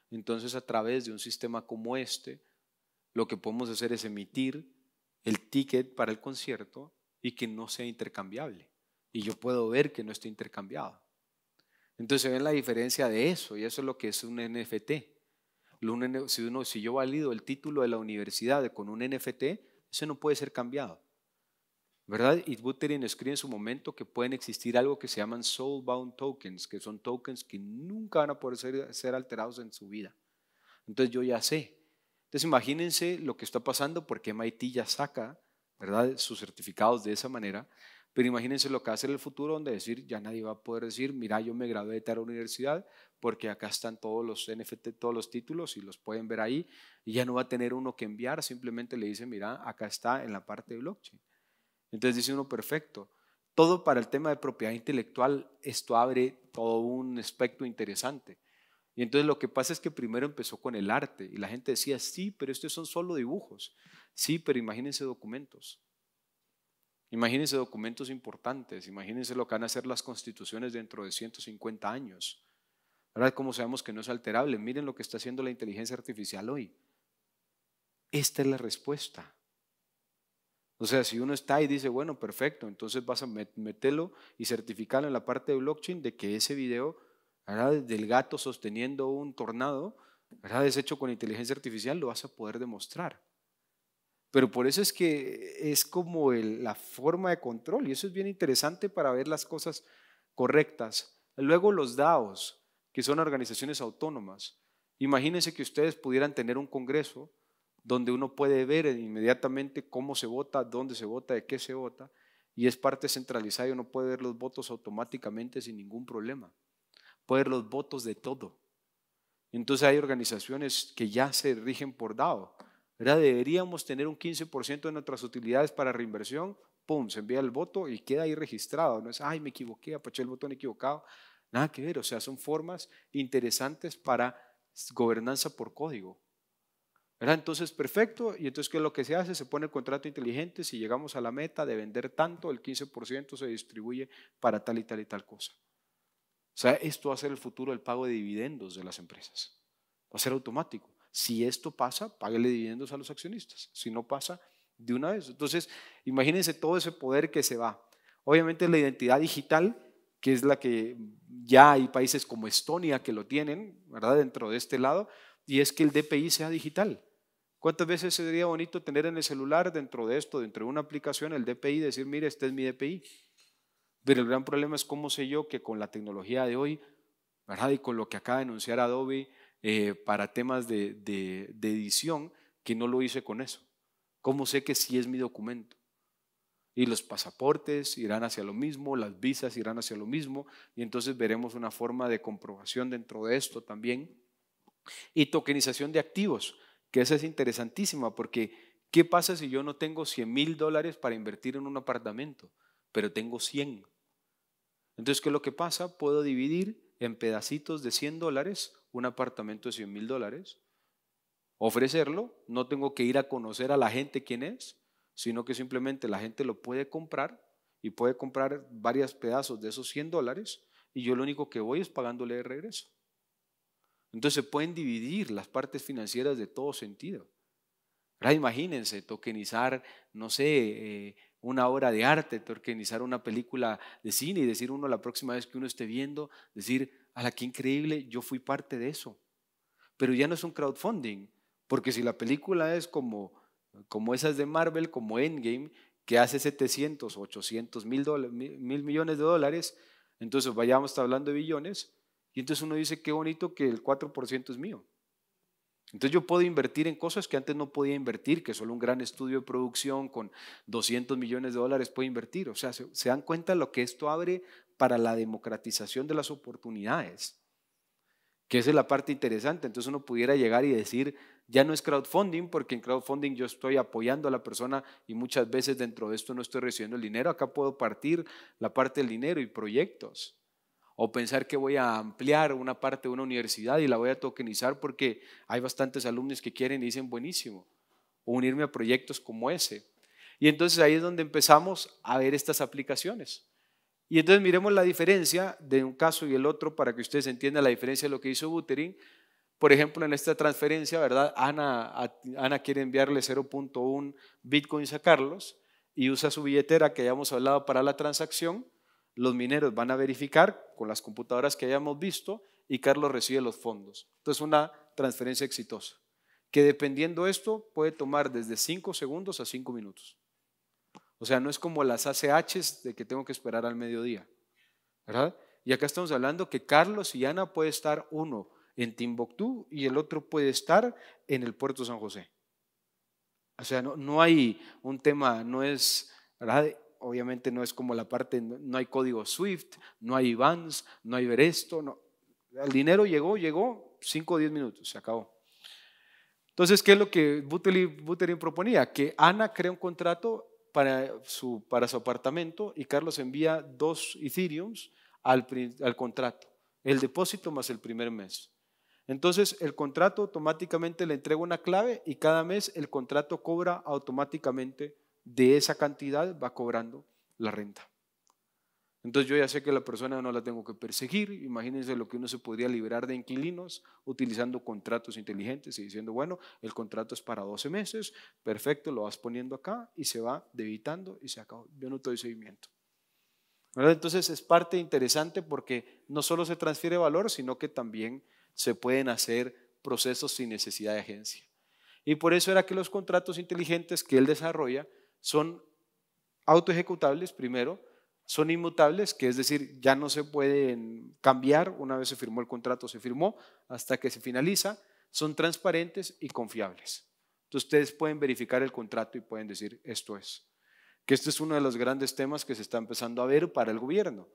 Entonces, a través de un sistema como este, lo que podemos hacer es emitir el ticket para el concierto y que no sea intercambiable. Y yo puedo ver que no esté intercambiado. Entonces, ven la diferencia de eso, y eso es lo que es un NFT. Si yo valido el título de la universidad con un NFT, eso no puede ser cambiado, ¿verdad? Y Buterin escribe en su momento que pueden existir algo que se llaman soulbound tokens, que son tokens que nunca van a poder ser alterados en su vida. Entonces yo ya sé. Entonces imagínense lo que está pasando porque MIT ya saca, ¿verdad?, sus certificados de esa manera. Pero imagínense lo que va a hacer el futuro, donde decir, ya nadie va a poder decir, mira, yo me gradué de tal universidad porque acá están todos los NFT, todos los títulos y los pueden ver ahí. Y ya no va a tener uno que enviar, simplemente le dice, mira, acá está en la parte de blockchain. Entonces dice uno, perfecto. Todo para el tema de propiedad intelectual, esto abre todo un espectro interesante. Y entonces lo que pasa es que primero empezó con el arte y la gente decía, sí, pero estos son solo dibujos. Sí, pero imagínense documentos. Imagínense documentos importantes, imagínense lo que van a hacer las constituciones dentro de 150 años. ¿Verdad? Como sabemos que no es alterable. Miren lo que está haciendo la inteligencia artificial hoy. Esta es la respuesta. O sea, si uno está y dice, bueno, perfecto, entonces vas a meterlo y certificarlo en la parte de blockchain de que ese video, ¿verdad?, del gato sosteniendo un tornado, ¿verdad?, es hecho con inteligencia artificial, lo vas a poder demostrar. Pero por eso es que es como la forma de control, y eso es bien interesante para ver las cosas correctas. Luego los DAOs, que son organizaciones autónomas. Imagínense que ustedes pudieran tener un congreso donde uno puede ver inmediatamente cómo se vota, dónde se vota, de qué se vota, y es parte centralizada y uno puede ver los votos automáticamente sin ningún problema. Puede ver los votos de todo. Entonces hay organizaciones que ya se rigen por DAO. ¿Verdad? Deberíamos tener un 15% de nuestras utilidades para reinversión, pum, se envía el voto y queda ahí registrado. No es, ay, me equivoqué, apaché el botón equivocado. Nada que ver, o sea, son formas interesantes para gobernanza por código. ¿Verdad? Entonces, perfecto, y entonces, ¿qué es lo que se hace? Se pone el contrato inteligente, si llegamos a la meta de vender tanto, el 15% se distribuye para tal y tal y tal cosa. O sea, esto va a ser el futuro del pago de dividendos de las empresas. Va a ser automático. Si esto pasa, páguele dividendos a los accionistas. Si no pasa, de una vez. Entonces, imagínense todo ese poder que se va. Obviamente la identidad digital, que es la que ya hay países como Estonia que lo tienen, ¿verdad?, dentro de este lado, y es que el DPI sea digital. ¿Cuántas veces sería bonito tener en el celular dentro de esto, dentro de una aplicación, el DPI, decir, mire, este es mi DPI? Pero el gran problema es cómo sé yo que con la tecnología de hoy, ¿verdad?, y con lo que acaba de anunciar Adobe para temas de edición, que no lo hice con eso. ¿Cómo sé que sí es mi documento? Y los pasaportes irán hacia lo mismo, las visas irán hacia lo mismo, y entonces veremos una forma de comprobación dentro de esto también. Y tokenización de activos, que esa es interesantísima, porque ¿qué pasa si yo no tengo $100,000 para invertir en un apartamento, pero tengo 100? Entonces, ¿qué es lo que pasa? Puedo dividir en pedacitos de $100 un apartamento de $100,000, ofrecerlo, no tengo que ir a conocer a la gente quién es, sino que simplemente la gente lo puede comprar y puede comprar varios pedazos de esos $100 y yo lo único que voy es pagándole de regreso. Entonces se pueden dividir las partes financieras de todo sentido. ¿Verdad? Imagínense, tokenizar, no sé, una obra de arte, tokenizar una película de cine y decir uno la próxima vez que uno esté viendo, decir, ¡ala, qué increíble! Yo fui parte de eso. Pero ya no es un crowdfunding, porque si la película es como esas de Marvel, como Endgame, que hace 700, 800 mil millones de dólares, entonces vayamos a estar hablando de billones, y entonces uno dice, qué bonito que el 4% es mío. Entonces yo puedo invertir en cosas que antes no podía invertir, que solo un gran estudio de producción con 200 millones de dólares puede invertir. O sea, se dan cuenta lo que esto abre para la democratización de las oportunidades, que esa es la parte interesante. Entonces uno pudiera llegar y decir, ya no es crowdfunding, porque en crowdfunding yo estoy apoyando a la persona y muchas veces dentro de esto no estoy recibiendo el dinero. Acá puedo partir la parte del dinero y proyectos. O pensar que voy a ampliar una parte de una universidad y la voy a tokenizar porque hay bastantes alumnos que quieren y dicen buenísimo. O unirme a proyectos como ese. Y entonces ahí es donde empezamos a ver estas aplicaciones. Y entonces miremos la diferencia de un caso y el otro para que ustedes entiendan la diferencia de lo que hizo Buterin. Por ejemplo, en esta transferencia, ¿verdad? Ana quiere enviarle 0.1 bitcoins a Carlos y usa su billetera que hayamos hablado para la transacción. Los mineros van a verificar con las computadoras que hayamos visto y Carlos recibe los fondos. Entonces, una transferencia exitosa, que dependiendo de esto puede tomar desde 5 segundos a 5 minutos. O sea, no es como las ACHs de que tengo que esperar al mediodía, ¿verdad? Y acá estamos hablando que Carlos y Ana puede estar uno en Timbuktu y el otro puede estar en el puerto San José. O sea, no hay un tema, no es, ¿verdad? Obviamente no es como la parte, no hay código SWIFT, no hay IBANs, no hay ver esto, no. El dinero llegó 5 o 10 minutos, se acabó. Entonces, ¿qué es lo que Buterin proponía? Que Ana crea un contrato para su apartamento y Carlos envía 2 Ethereums al contrato, el depósito más el primer mes. Entonces el contrato automáticamente le entrega una clave y cada mes el contrato cobra automáticamente de esa cantidad, va cobrando la renta. Entonces yo ya sé que la persona no la tengo que perseguir. Imagínense lo que uno se podría liberar de inquilinos utilizando contratos inteligentes y diciendo, bueno, el contrato es para 12 meses, perfecto, lo vas poniendo acá y se va debitando y se acabó. Yo no te doy seguimiento. ¿Verdad? Entonces es parte interesante porque no solo se transfiere valor, sino que también se pueden hacer procesos sin necesidad de agencia. Y por eso era que los contratos inteligentes que él desarrolla son autoejecutables primero, son inmutables, que es decir, ya no se pueden cambiar, una vez se firmó el contrato, se firmó hasta que se finaliza, son transparentes y confiables. Entonces ustedes pueden verificar el contrato y pueden decir esto es. Que este es uno de los grandes temas que se está empezando a ver para el gobierno.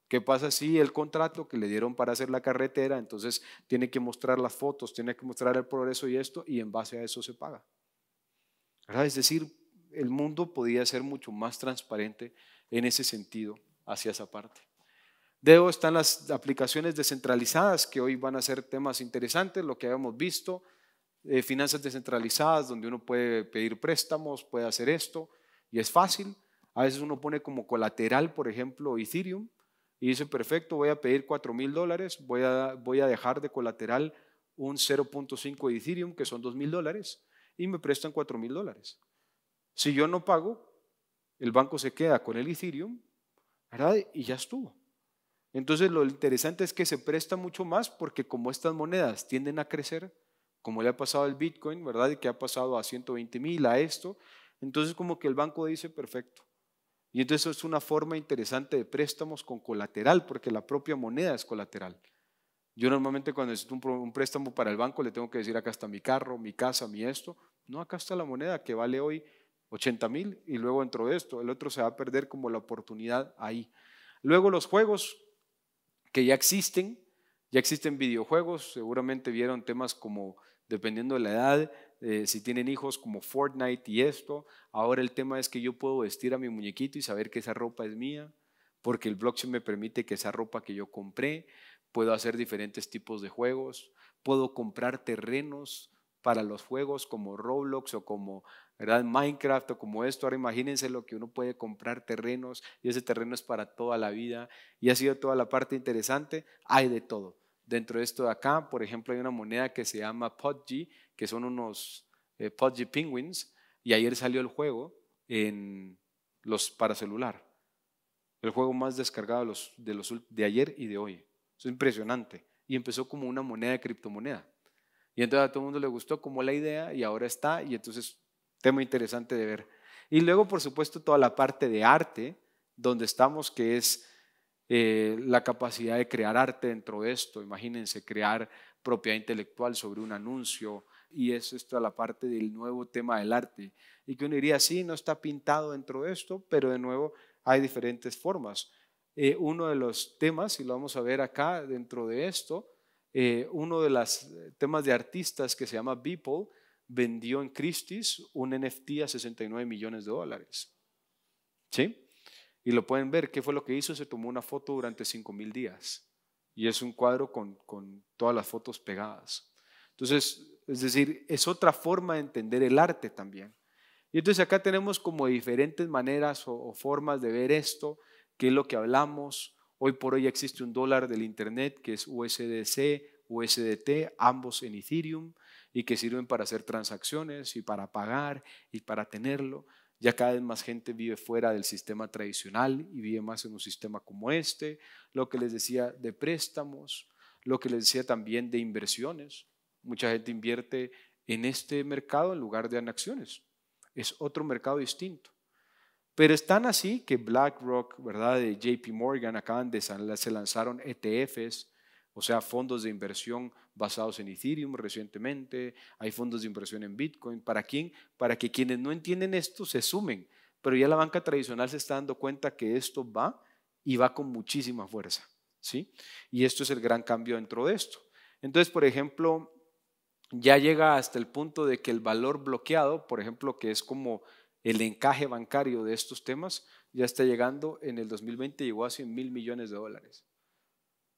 ¿Qué pasa si el contrato que le dieron para hacer la carretera, entonces tiene que mostrar las fotos, tiene que mostrar el progreso y esto, y en base a eso se paga? ¿Verdad? Es decir, el mundo podía ser mucho más transparente en ese sentido hacia esa parte. Luego están las aplicaciones descentralizadas que hoy van a ser temas interesantes, lo que habíamos visto, finanzas descentralizadas donde uno puede pedir préstamos, puede hacer esto y es fácil. A veces uno pone como colateral, por ejemplo, Ethereum y dice, perfecto, voy a pedir $4,000, voy a dejar de colateral un 0.5 de Ethereum, que son $2,000, y me prestan $4,000. Si yo no pago, el banco se queda con el Ethereum, ¿verdad? Y ya estuvo. Entonces lo interesante es que se presta mucho más porque como estas monedas tienden a crecer, como le ha pasado al Bitcoin, ¿verdad? Y que ha pasado a 120,000 a esto, entonces como que el banco dice perfecto. Y entonces es una forma interesante de préstamos con colateral, porque la propia moneda es colateral. Yo normalmente cuando necesito un préstamo para el banco le tengo que decir acá está mi carro, mi casa, mi esto. No, acá está la moneda que vale hoy 80,000 y luego dentro de esto el otro se va a perder como la oportunidad ahí. Luego los juegos que ya existen videojuegos, seguramente vieron temas como, dependiendo de la edad, si tienen hijos como Fortnite y esto. Ahora el tema es que yo puedo vestir a mi muñequito y saber que esa ropa es mía, porque el blockchain me permite que esa ropa que yo compré, puedo hacer diferentes tipos de juegos, puedo comprar terrenos para los juegos como Roblox o como, ¿verdad?, Minecraft o como esto. Ahora imagínense lo que uno puede comprar terrenos y ese terreno es para toda la vida y ha sido toda la parte interesante. Hay de todo. Dentro de esto de acá, por ejemplo, hay una moneda que se llama Pudgy, que son unos Pudgy Penguins, y ayer salió el juego para celular. El juego más descargado de ayer y de hoy. Es impresionante. Y empezó como una moneda de criptomoneda. Y entonces a todo el mundo le gustó como la idea y ahora está, y entonces tema interesante de ver. Y luego, por supuesto, toda la parte de arte, donde estamos, que es la capacidad de crear arte dentro de esto. Imagínense crear propiedad intelectual sobre un anuncio, y eso es toda la parte del nuevo tema del arte. Y que uno diría, sí, no está pintado dentro de esto, pero de nuevo hay diferentes formas. uno de los temas, y lo vamos a ver acá dentro de esto, uno de los temas de artistas que se llama Beeple vendió en Christie's un NFT a 69 millones de dólares. ¿Sí? Y lo pueden ver, ¿qué fue lo que hizo? Se tomó una foto durante 5,000 días. Y es un cuadro con todas las fotos pegadas. Entonces, es decir, es otra forma de entender el arte también. Y entonces acá tenemos como diferentes maneras o formas de ver esto, qué es lo que hablamos. Hoy por hoy existe un dólar del internet que es USDC, USDT, ambos en Ethereum, y que sirven para hacer transacciones y para pagar y para tenerlo. Ya cada vez más gente vive fuera del sistema tradicional y vive más en un sistema como este. Lo que les decía de préstamos, lo que les decía también de inversiones. Mucha gente invierte en este mercado en lugar de en acciones. Es otro mercado distinto. Pero es tan así que BlackRock, ¿verdad? De JP Morgan, se lanzaron ETFs, o sea, fondos de inversión basados en Ethereum recientemente. Hay fondos de inversión en Bitcoin. ¿Para quién? Para que quienes no entienden esto se sumen. Pero ya la banca tradicional se está dando cuenta que esto va y va con muchísima fuerza, ¿sí? Y esto es el gran cambio dentro de esto. Entonces, por ejemplo, ya llega hasta el punto de que el valor bloqueado, por ejemplo, que es como el encaje bancario de estos temas, ya está llegando, en el 2020 llegó a 100,000 millones de dólares.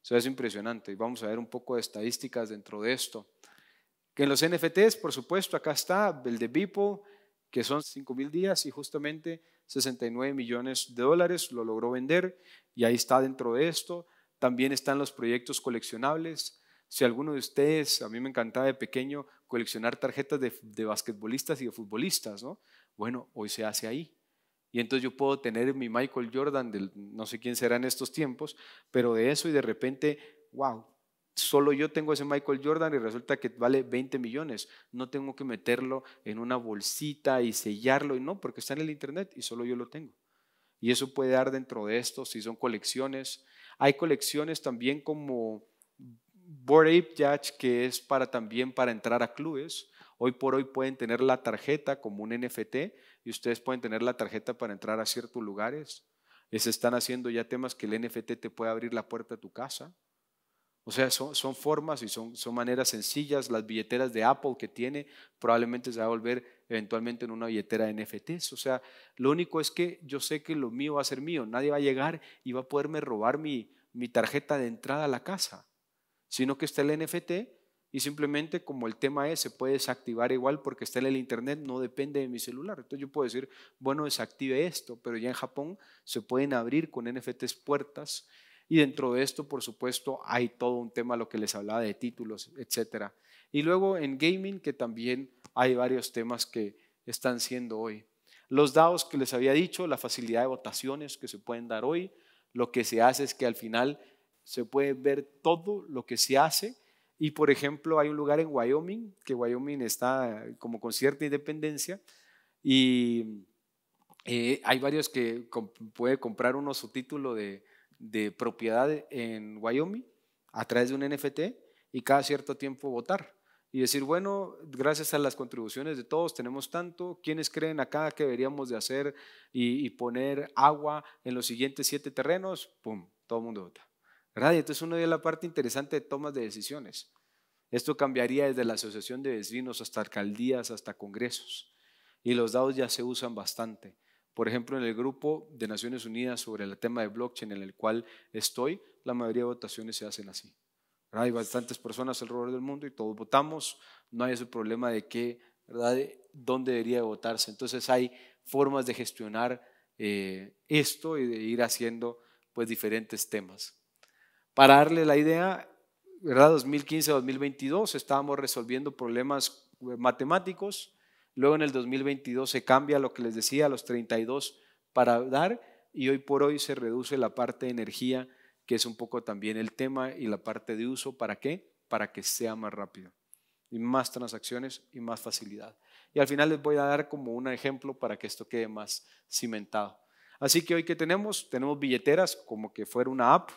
O sea, es impresionante. Y vamos a ver un poco de estadísticas dentro de esto. Que en los NFTs, por supuesto, acá está el de Beeple, que son 5,000 días y justamente 69 millones de dólares lo logró vender, y ahí está dentro de esto. También están los proyectos coleccionables. Si alguno de ustedes, a mí me encantaba de pequeño coleccionar tarjetas de basquetbolistas y de futbolistas, ¿no? Bueno, hoy se hace ahí. Y entonces yo puedo tener mi Michael Jordan, no sé quién será en estos tiempos, pero de eso, y de repente, wow, solo yo tengo ese Michael Jordan y resulta que vale 20 millones. No tengo que meterlo en una bolsita y sellarlo, y no, porque está en el internet y solo yo lo tengo. Y eso puede dar dentro de esto, si son colecciones. Hay colecciones también como Bored Ape Yacht, que es también para entrar a clubes. Hoy por hoy pueden tener la tarjeta como un NFT, y ustedes pueden tener la tarjeta para entrar a ciertos lugares. Se están haciendo ya temas que el NFT te puede abrir la puerta a tu casa. O sea, son formas y son maneras sencillas. Las billeteras de Apple que tiene probablemente se va a volver eventualmente en una billetera de NFTs. O sea, lo único es que yo sé que lo mío va a ser mío. Nadie va a llegar y va a poderme robar mi tarjeta de entrada a la casa, sino que está el NFT, y simplemente, como el tema se puede desactivar igual porque está en el internet, no depende de mi celular. Entonces yo puedo decir, bueno, desactive esto, pero ya en Japón se pueden abrir con NFTs puertas, y dentro de esto, por supuesto, hay todo un tema, lo que les hablaba de títulos, etcétera. Y luego en gaming, que también hay varios temas que están siendo hoy. Los DAOs que les había dicho, la facilidad de votaciones que se pueden dar hoy. Lo que se hace es que al final se puede ver todo lo que se hace. Y por ejemplo, hay un lugar en Wyoming, que Wyoming está como con cierta independencia, y hay varios que puede comprar uno su título de propiedad en Wyoming a través de un NFT, y cada cierto tiempo votar y decir, bueno, gracias a las contribuciones de todos tenemos tanto, ¿quiénes creen acá que deberíamos de hacer y poner agua en los siguientes 7 terrenos? ¡Pum! Todo el mundo vota, ¿verdad? Y entonces uno ve la parte interesante de tomas de decisiones. Esto cambiaría desde la asociación de vecinos hasta alcaldías, hasta congresos. Y los DAOs ya se usan bastante. Por ejemplo, en el grupo de Naciones Unidas sobre el tema de blockchain en el cual estoy, la mayoría de votaciones se hacen así. Hay bastantes personas alrededor del mundo y todos votamos. No hay ese problema de qué, ¿verdad?, dónde debería votarse. Entonces hay formas de gestionar esto y de ir haciendo pues diferentes temas. Para darle la idea, ¿verdad? 2015-2022 estábamos resolviendo problemas matemáticos. Luego en el 2022 se cambia lo que les decía, a los 32 para dar, y hoy por hoy se reduce la parte de energía, que es un poco también el tema, y la parte de uso. ¿Para qué? Para que sea más rápido y más transacciones y más facilidad. Y al final les voy a dar como un ejemplo para que esto quede más cimentado. Así que hoy que tenemos billeteras como que fuera una app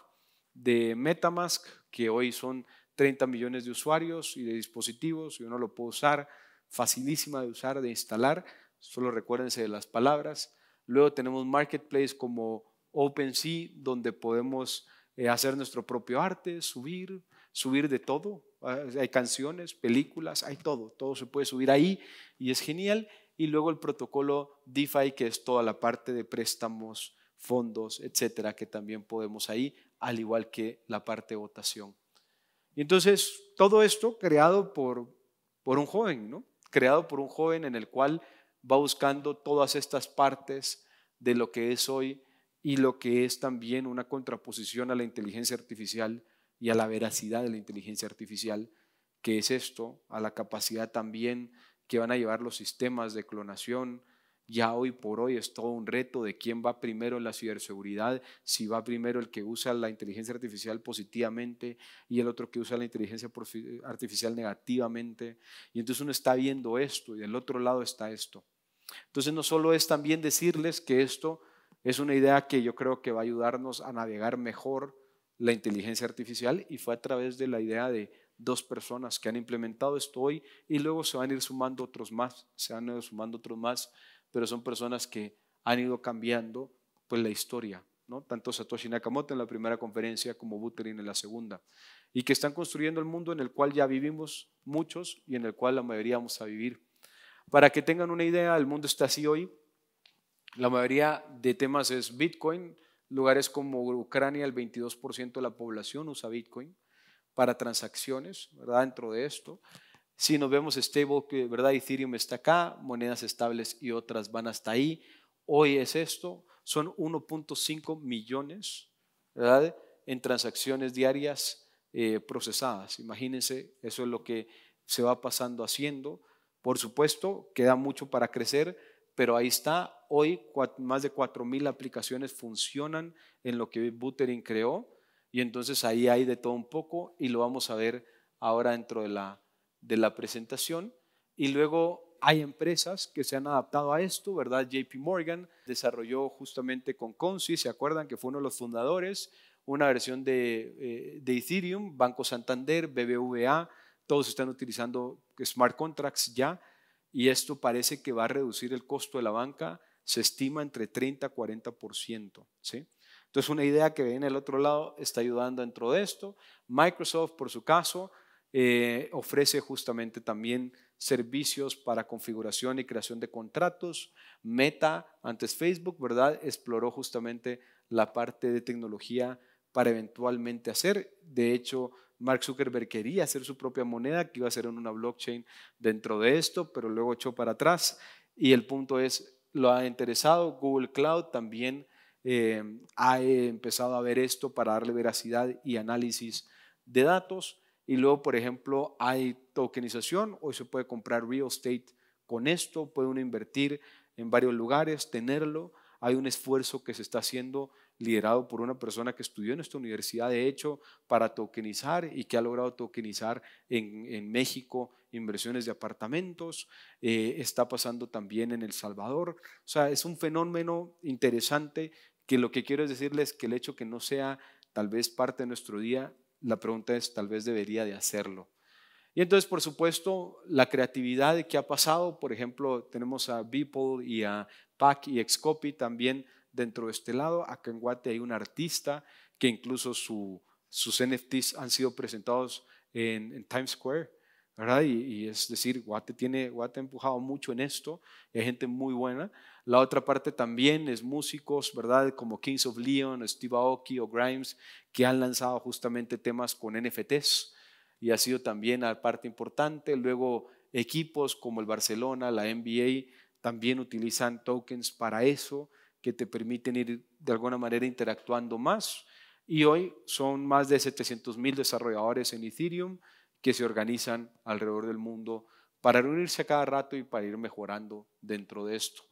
de MetaMask, que hoy son 30 millones de usuarios y de dispositivos, y uno lo puede usar, facilísima de usar, de instalar, solo recuérdense de las palabras. Luego tenemos marketplace como OpenSea, donde podemos hacer nuestro propio arte, subir de todo. Hay canciones, películas, hay todo se puede subir ahí y es genial. Y luego el protocolo DeFi, que es toda la parte de préstamos, fondos, etcétera, que también podemos ahí, al igual que la parte de votación. Y entonces todo esto creado por un joven, ¿no? Creado por un joven en el cual va buscando todas estas partes de lo que es hoy y lo que es también una contraposición a la inteligencia artificial y a la veracidad de la inteligencia artificial, que es esto, a la capacidad también que van a llevar los sistemas de clonación. Ya hoy por hoy es todo un reto de quién va primero en la ciberseguridad, si va primero el que usa la inteligencia artificial positivamente y el otro que usa la inteligencia artificial negativamente. Y entonces uno está viendo esto y del otro lado está esto. Entonces no solo es también decirles que esto es una idea que yo creo que va a ayudarnos a navegar mejor la inteligencia artificial, y fue a través de la idea de 2 personas que han implementado esto hoy, y luego se van a ir sumando otros más, pero son personas que han ido cambiando pues la historia, ¿no? Tanto Satoshi Nakamoto en la primera conferencia como Buterin en la segunda, y que están construyendo el mundo en el cual ya vivimos muchos y en el cual la mayoría vamos a vivir. Para que tengan una idea, el mundo está así hoy. La mayoría de temas es Bitcoin. Lugares como Ucrania, el 22% de la población usa Bitcoin para transacciones, ¿verdad? Dentro de esto, si nos vemos stable, ¿verdad? Ethereum está acá, monedas estables y otras van hasta ahí. Hoy es esto, son 1.5 millones, ¿verdad? En transacciones diarias procesadas. Imagínense, eso es lo que se va pasando haciendo. Por supuesto, queda mucho para crecer, pero ahí está. Hoy más de 4.000 aplicaciones funcionan en lo que Buterin creó, y entonces ahí hay de todo un poco y lo vamos a ver ahora dentro de la presentación. Y luego hay empresas que se han adaptado a esto, ¿verdad? JP Morgan desarrolló justamente con Consi, ¿se acuerdan? Que fue uno de los fundadores, una versión de Ethereum. Banco Santander, BBVA, todos están utilizando smart contracts ya, y esto parece que va a reducir el costo de la banca, se estima entre 30 a 40%, ¿sí? Entonces una idea que viene del otro lado está ayudando dentro de esto. Microsoft, por su caso, ofrece justamente también servicios para configuración y creación de contratos. Meta, antes Facebook, ¿verdad? Exploró justamente la parte de tecnología para eventualmente hacer. De hecho, Mark Zuckerberg quería hacer su propia moneda, que iba a ser en una blockchain dentro de esto, pero luego echó para atrás. Y el punto es, lo ha interesado. Google Cloud también ha empezado a ver esto para darle veracidad y análisis de datos. Y luego, por ejemplo, hay tokenización. Hoy se puede comprar real estate con esto, puede uno invertir en varios lugares, tenerlo. Hay un esfuerzo que se está haciendo liderado por una persona que estudió en esta universidad, de hecho, para tokenizar, y que ha logrado tokenizar en México inversiones de apartamentos. Está pasando también en El Salvador. O sea, es un fenómeno interesante, que lo que quiero es decirles que el hecho que no sea tal vez parte de nuestro día, la pregunta es, tal vez debería de hacerlo. Y entonces, por supuesto, la creatividad que ha pasado, por ejemplo, tenemos a Beeple y a Pack y Xcopy también dentro de este lado. Acá en Guate hay un artista que incluso sus NFTs han sido presentados en Times Square, ¿verdad? Y es decir, Guate ha empujado mucho en esto, hay gente muy buena. La otra parte también es músicos, ¿verdad? Como Kings of Leon, Steve Aoki o Grimes, que han lanzado justamente temas con NFTs, y ha sido también una parte importante. Luego equipos como el Barcelona, la NBA, también utilizan tokens para eso, que te permiten ir de alguna manera interactuando más. Y hoy son más de 700,000 desarrolladores en Ethereum que se organizan alrededor del mundo para reunirse a cada rato y para ir mejorando dentro de esto.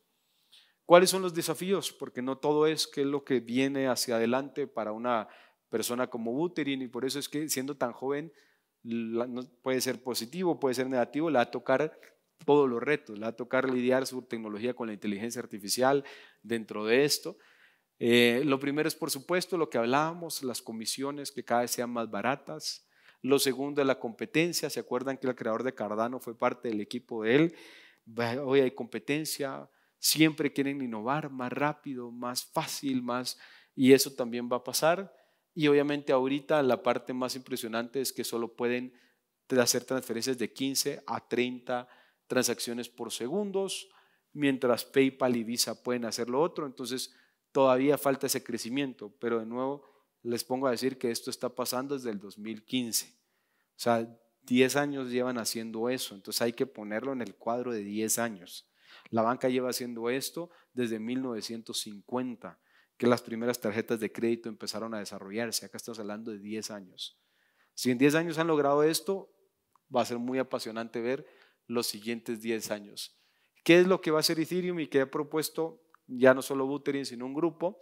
¿Cuáles son los desafíos? Porque no todo es qué es lo que viene hacia adelante para una persona como Buterin, y por eso es que siendo tan joven puede ser positivo, puede ser negativo, le va a tocar todos los retos, le va a tocar lidiar su tecnología con la inteligencia artificial dentro de esto. Lo primero es, por supuesto, lo que hablábamos, las comisiones que cada vez sean más baratas. Lo segundo es la competencia. ¿Se acuerdan que el creador de Cardano fue parte del equipo de él? Hoy hay competencia, siempre quieren innovar más rápido, más fácil, más y eso también va a pasar. Y obviamente ahorita la parte más impresionante es que solo pueden hacer transferencias de 15 a 30 transacciones por segundos, mientras PayPal y Visa pueden hacer lo otro. Entonces todavía falta ese crecimiento, pero de nuevo les pongo a decir que esto está pasando desde el 2015. O sea, 10 años llevan haciendo eso, entonces hay que ponerlo en el cuadro de 10 años. La banca lleva haciendo esto desde 1950, que las primeras tarjetas de crédito empezaron a desarrollarse. Acá estamos hablando de 10 años. Si en 10 años han logrado esto, va a ser muy apasionante ver los siguientes 10 años. ¿Qué es lo que va a hacer Ethereum y qué ha propuesto ya no solo Buterin, sino un grupo?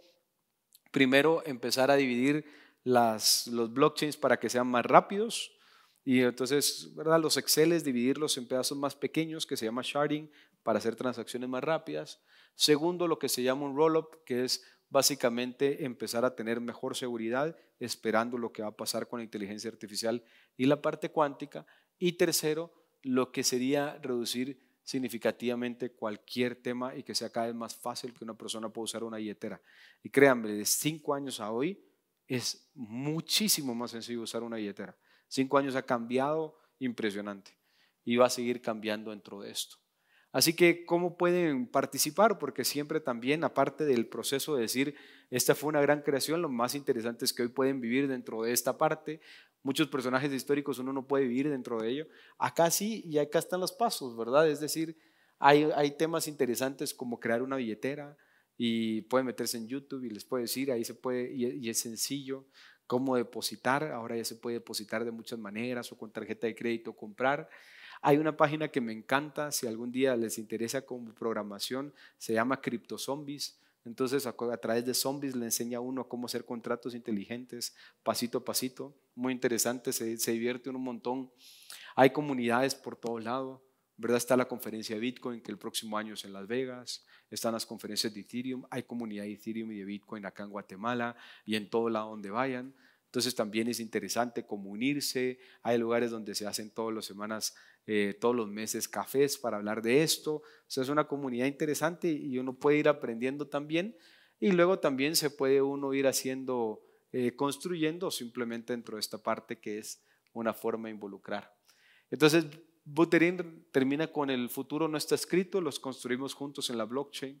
Primero, empezar a dividir los blockchains para que sean más rápidos. Y entonces, ¿verdad? Los Exceles, dividirlos en pedazos más pequeños, que se llama sharding, para hacer transacciones más rápidas. Segundo, lo que se llama un roll-up, que es básicamente empezar a tener mejor seguridad, esperando lo que va a pasar con la inteligencia artificial y la parte cuántica. Y tercero, lo que sería reducir significativamente cualquier tema y que sea cada vez más fácil que una persona pueda usar una billetera. Y créanme, de 5 años a hoy es muchísimo más sencillo usar una billetera. 5 años ha cambiado impresionante y va a seguir cambiando dentro de esto. Así que, ¿cómo pueden participar? Porque siempre también, aparte del proceso de decir, esta fue una gran creación, lo más interesante es que hoy pueden vivir dentro de esta parte. Muchos personajes históricos uno no puede vivir dentro de ello. Acá sí, y acá están los pasos, ¿verdad? Es decir, hay temas interesantes como crear una billetera y pueden meterse en YouTube y les puede decir, ahí se puede, y es sencillo. Cómo depositar, ahora ya se puede depositar de muchas maneras o con tarjeta de crédito comprar. Hay una página que me encanta, si algún día les interesa como programación, se llama CryptoZombies. Entonces a través de zombies le enseña a uno cómo hacer contratos inteligentes pasito a pasito. Muy interesante, se divierte uno un montón. Hay comunidades por todos lados, ¿verdad? Está la conferencia de Bitcoin que el próximo año es en Las Vegas. Están las conferencias de Ethereum. Hay comunidad de Ethereum y de Bitcoin acá en Guatemala y en todo lado donde vayan. Entonces también es interesante como unirse. Hay lugares donde se hacen todas las semanas, todos los meses cafés para hablar de esto. O sea, es una comunidad interesante y uno puede ir aprendiendo también. Y luego también se puede uno ir haciendo, construyendo simplemente dentro de esta parte que es una forma de involucrar. Entonces, Buterin termina con el futuro no está escrito, los construimos juntos en la blockchain.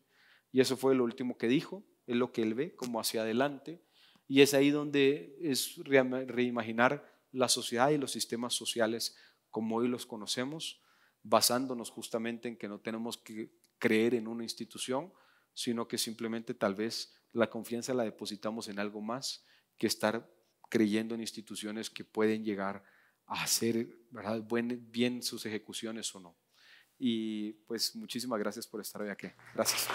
Y eso fue lo último que dijo, es lo que él ve como hacia adelante. Y es ahí donde es reimaginar la sociedad y los sistemas sociales como hoy los conocemos, basándonos justamente en que no tenemos que creer en una institución, sino que simplemente tal vez la confianza la depositamos en algo más que estar creyendo en instituciones que pueden llegar a hacer, ¿verdad?, bien sus ejecuciones o no. Y pues muchísimas gracias por estar hoy aquí. Gracias.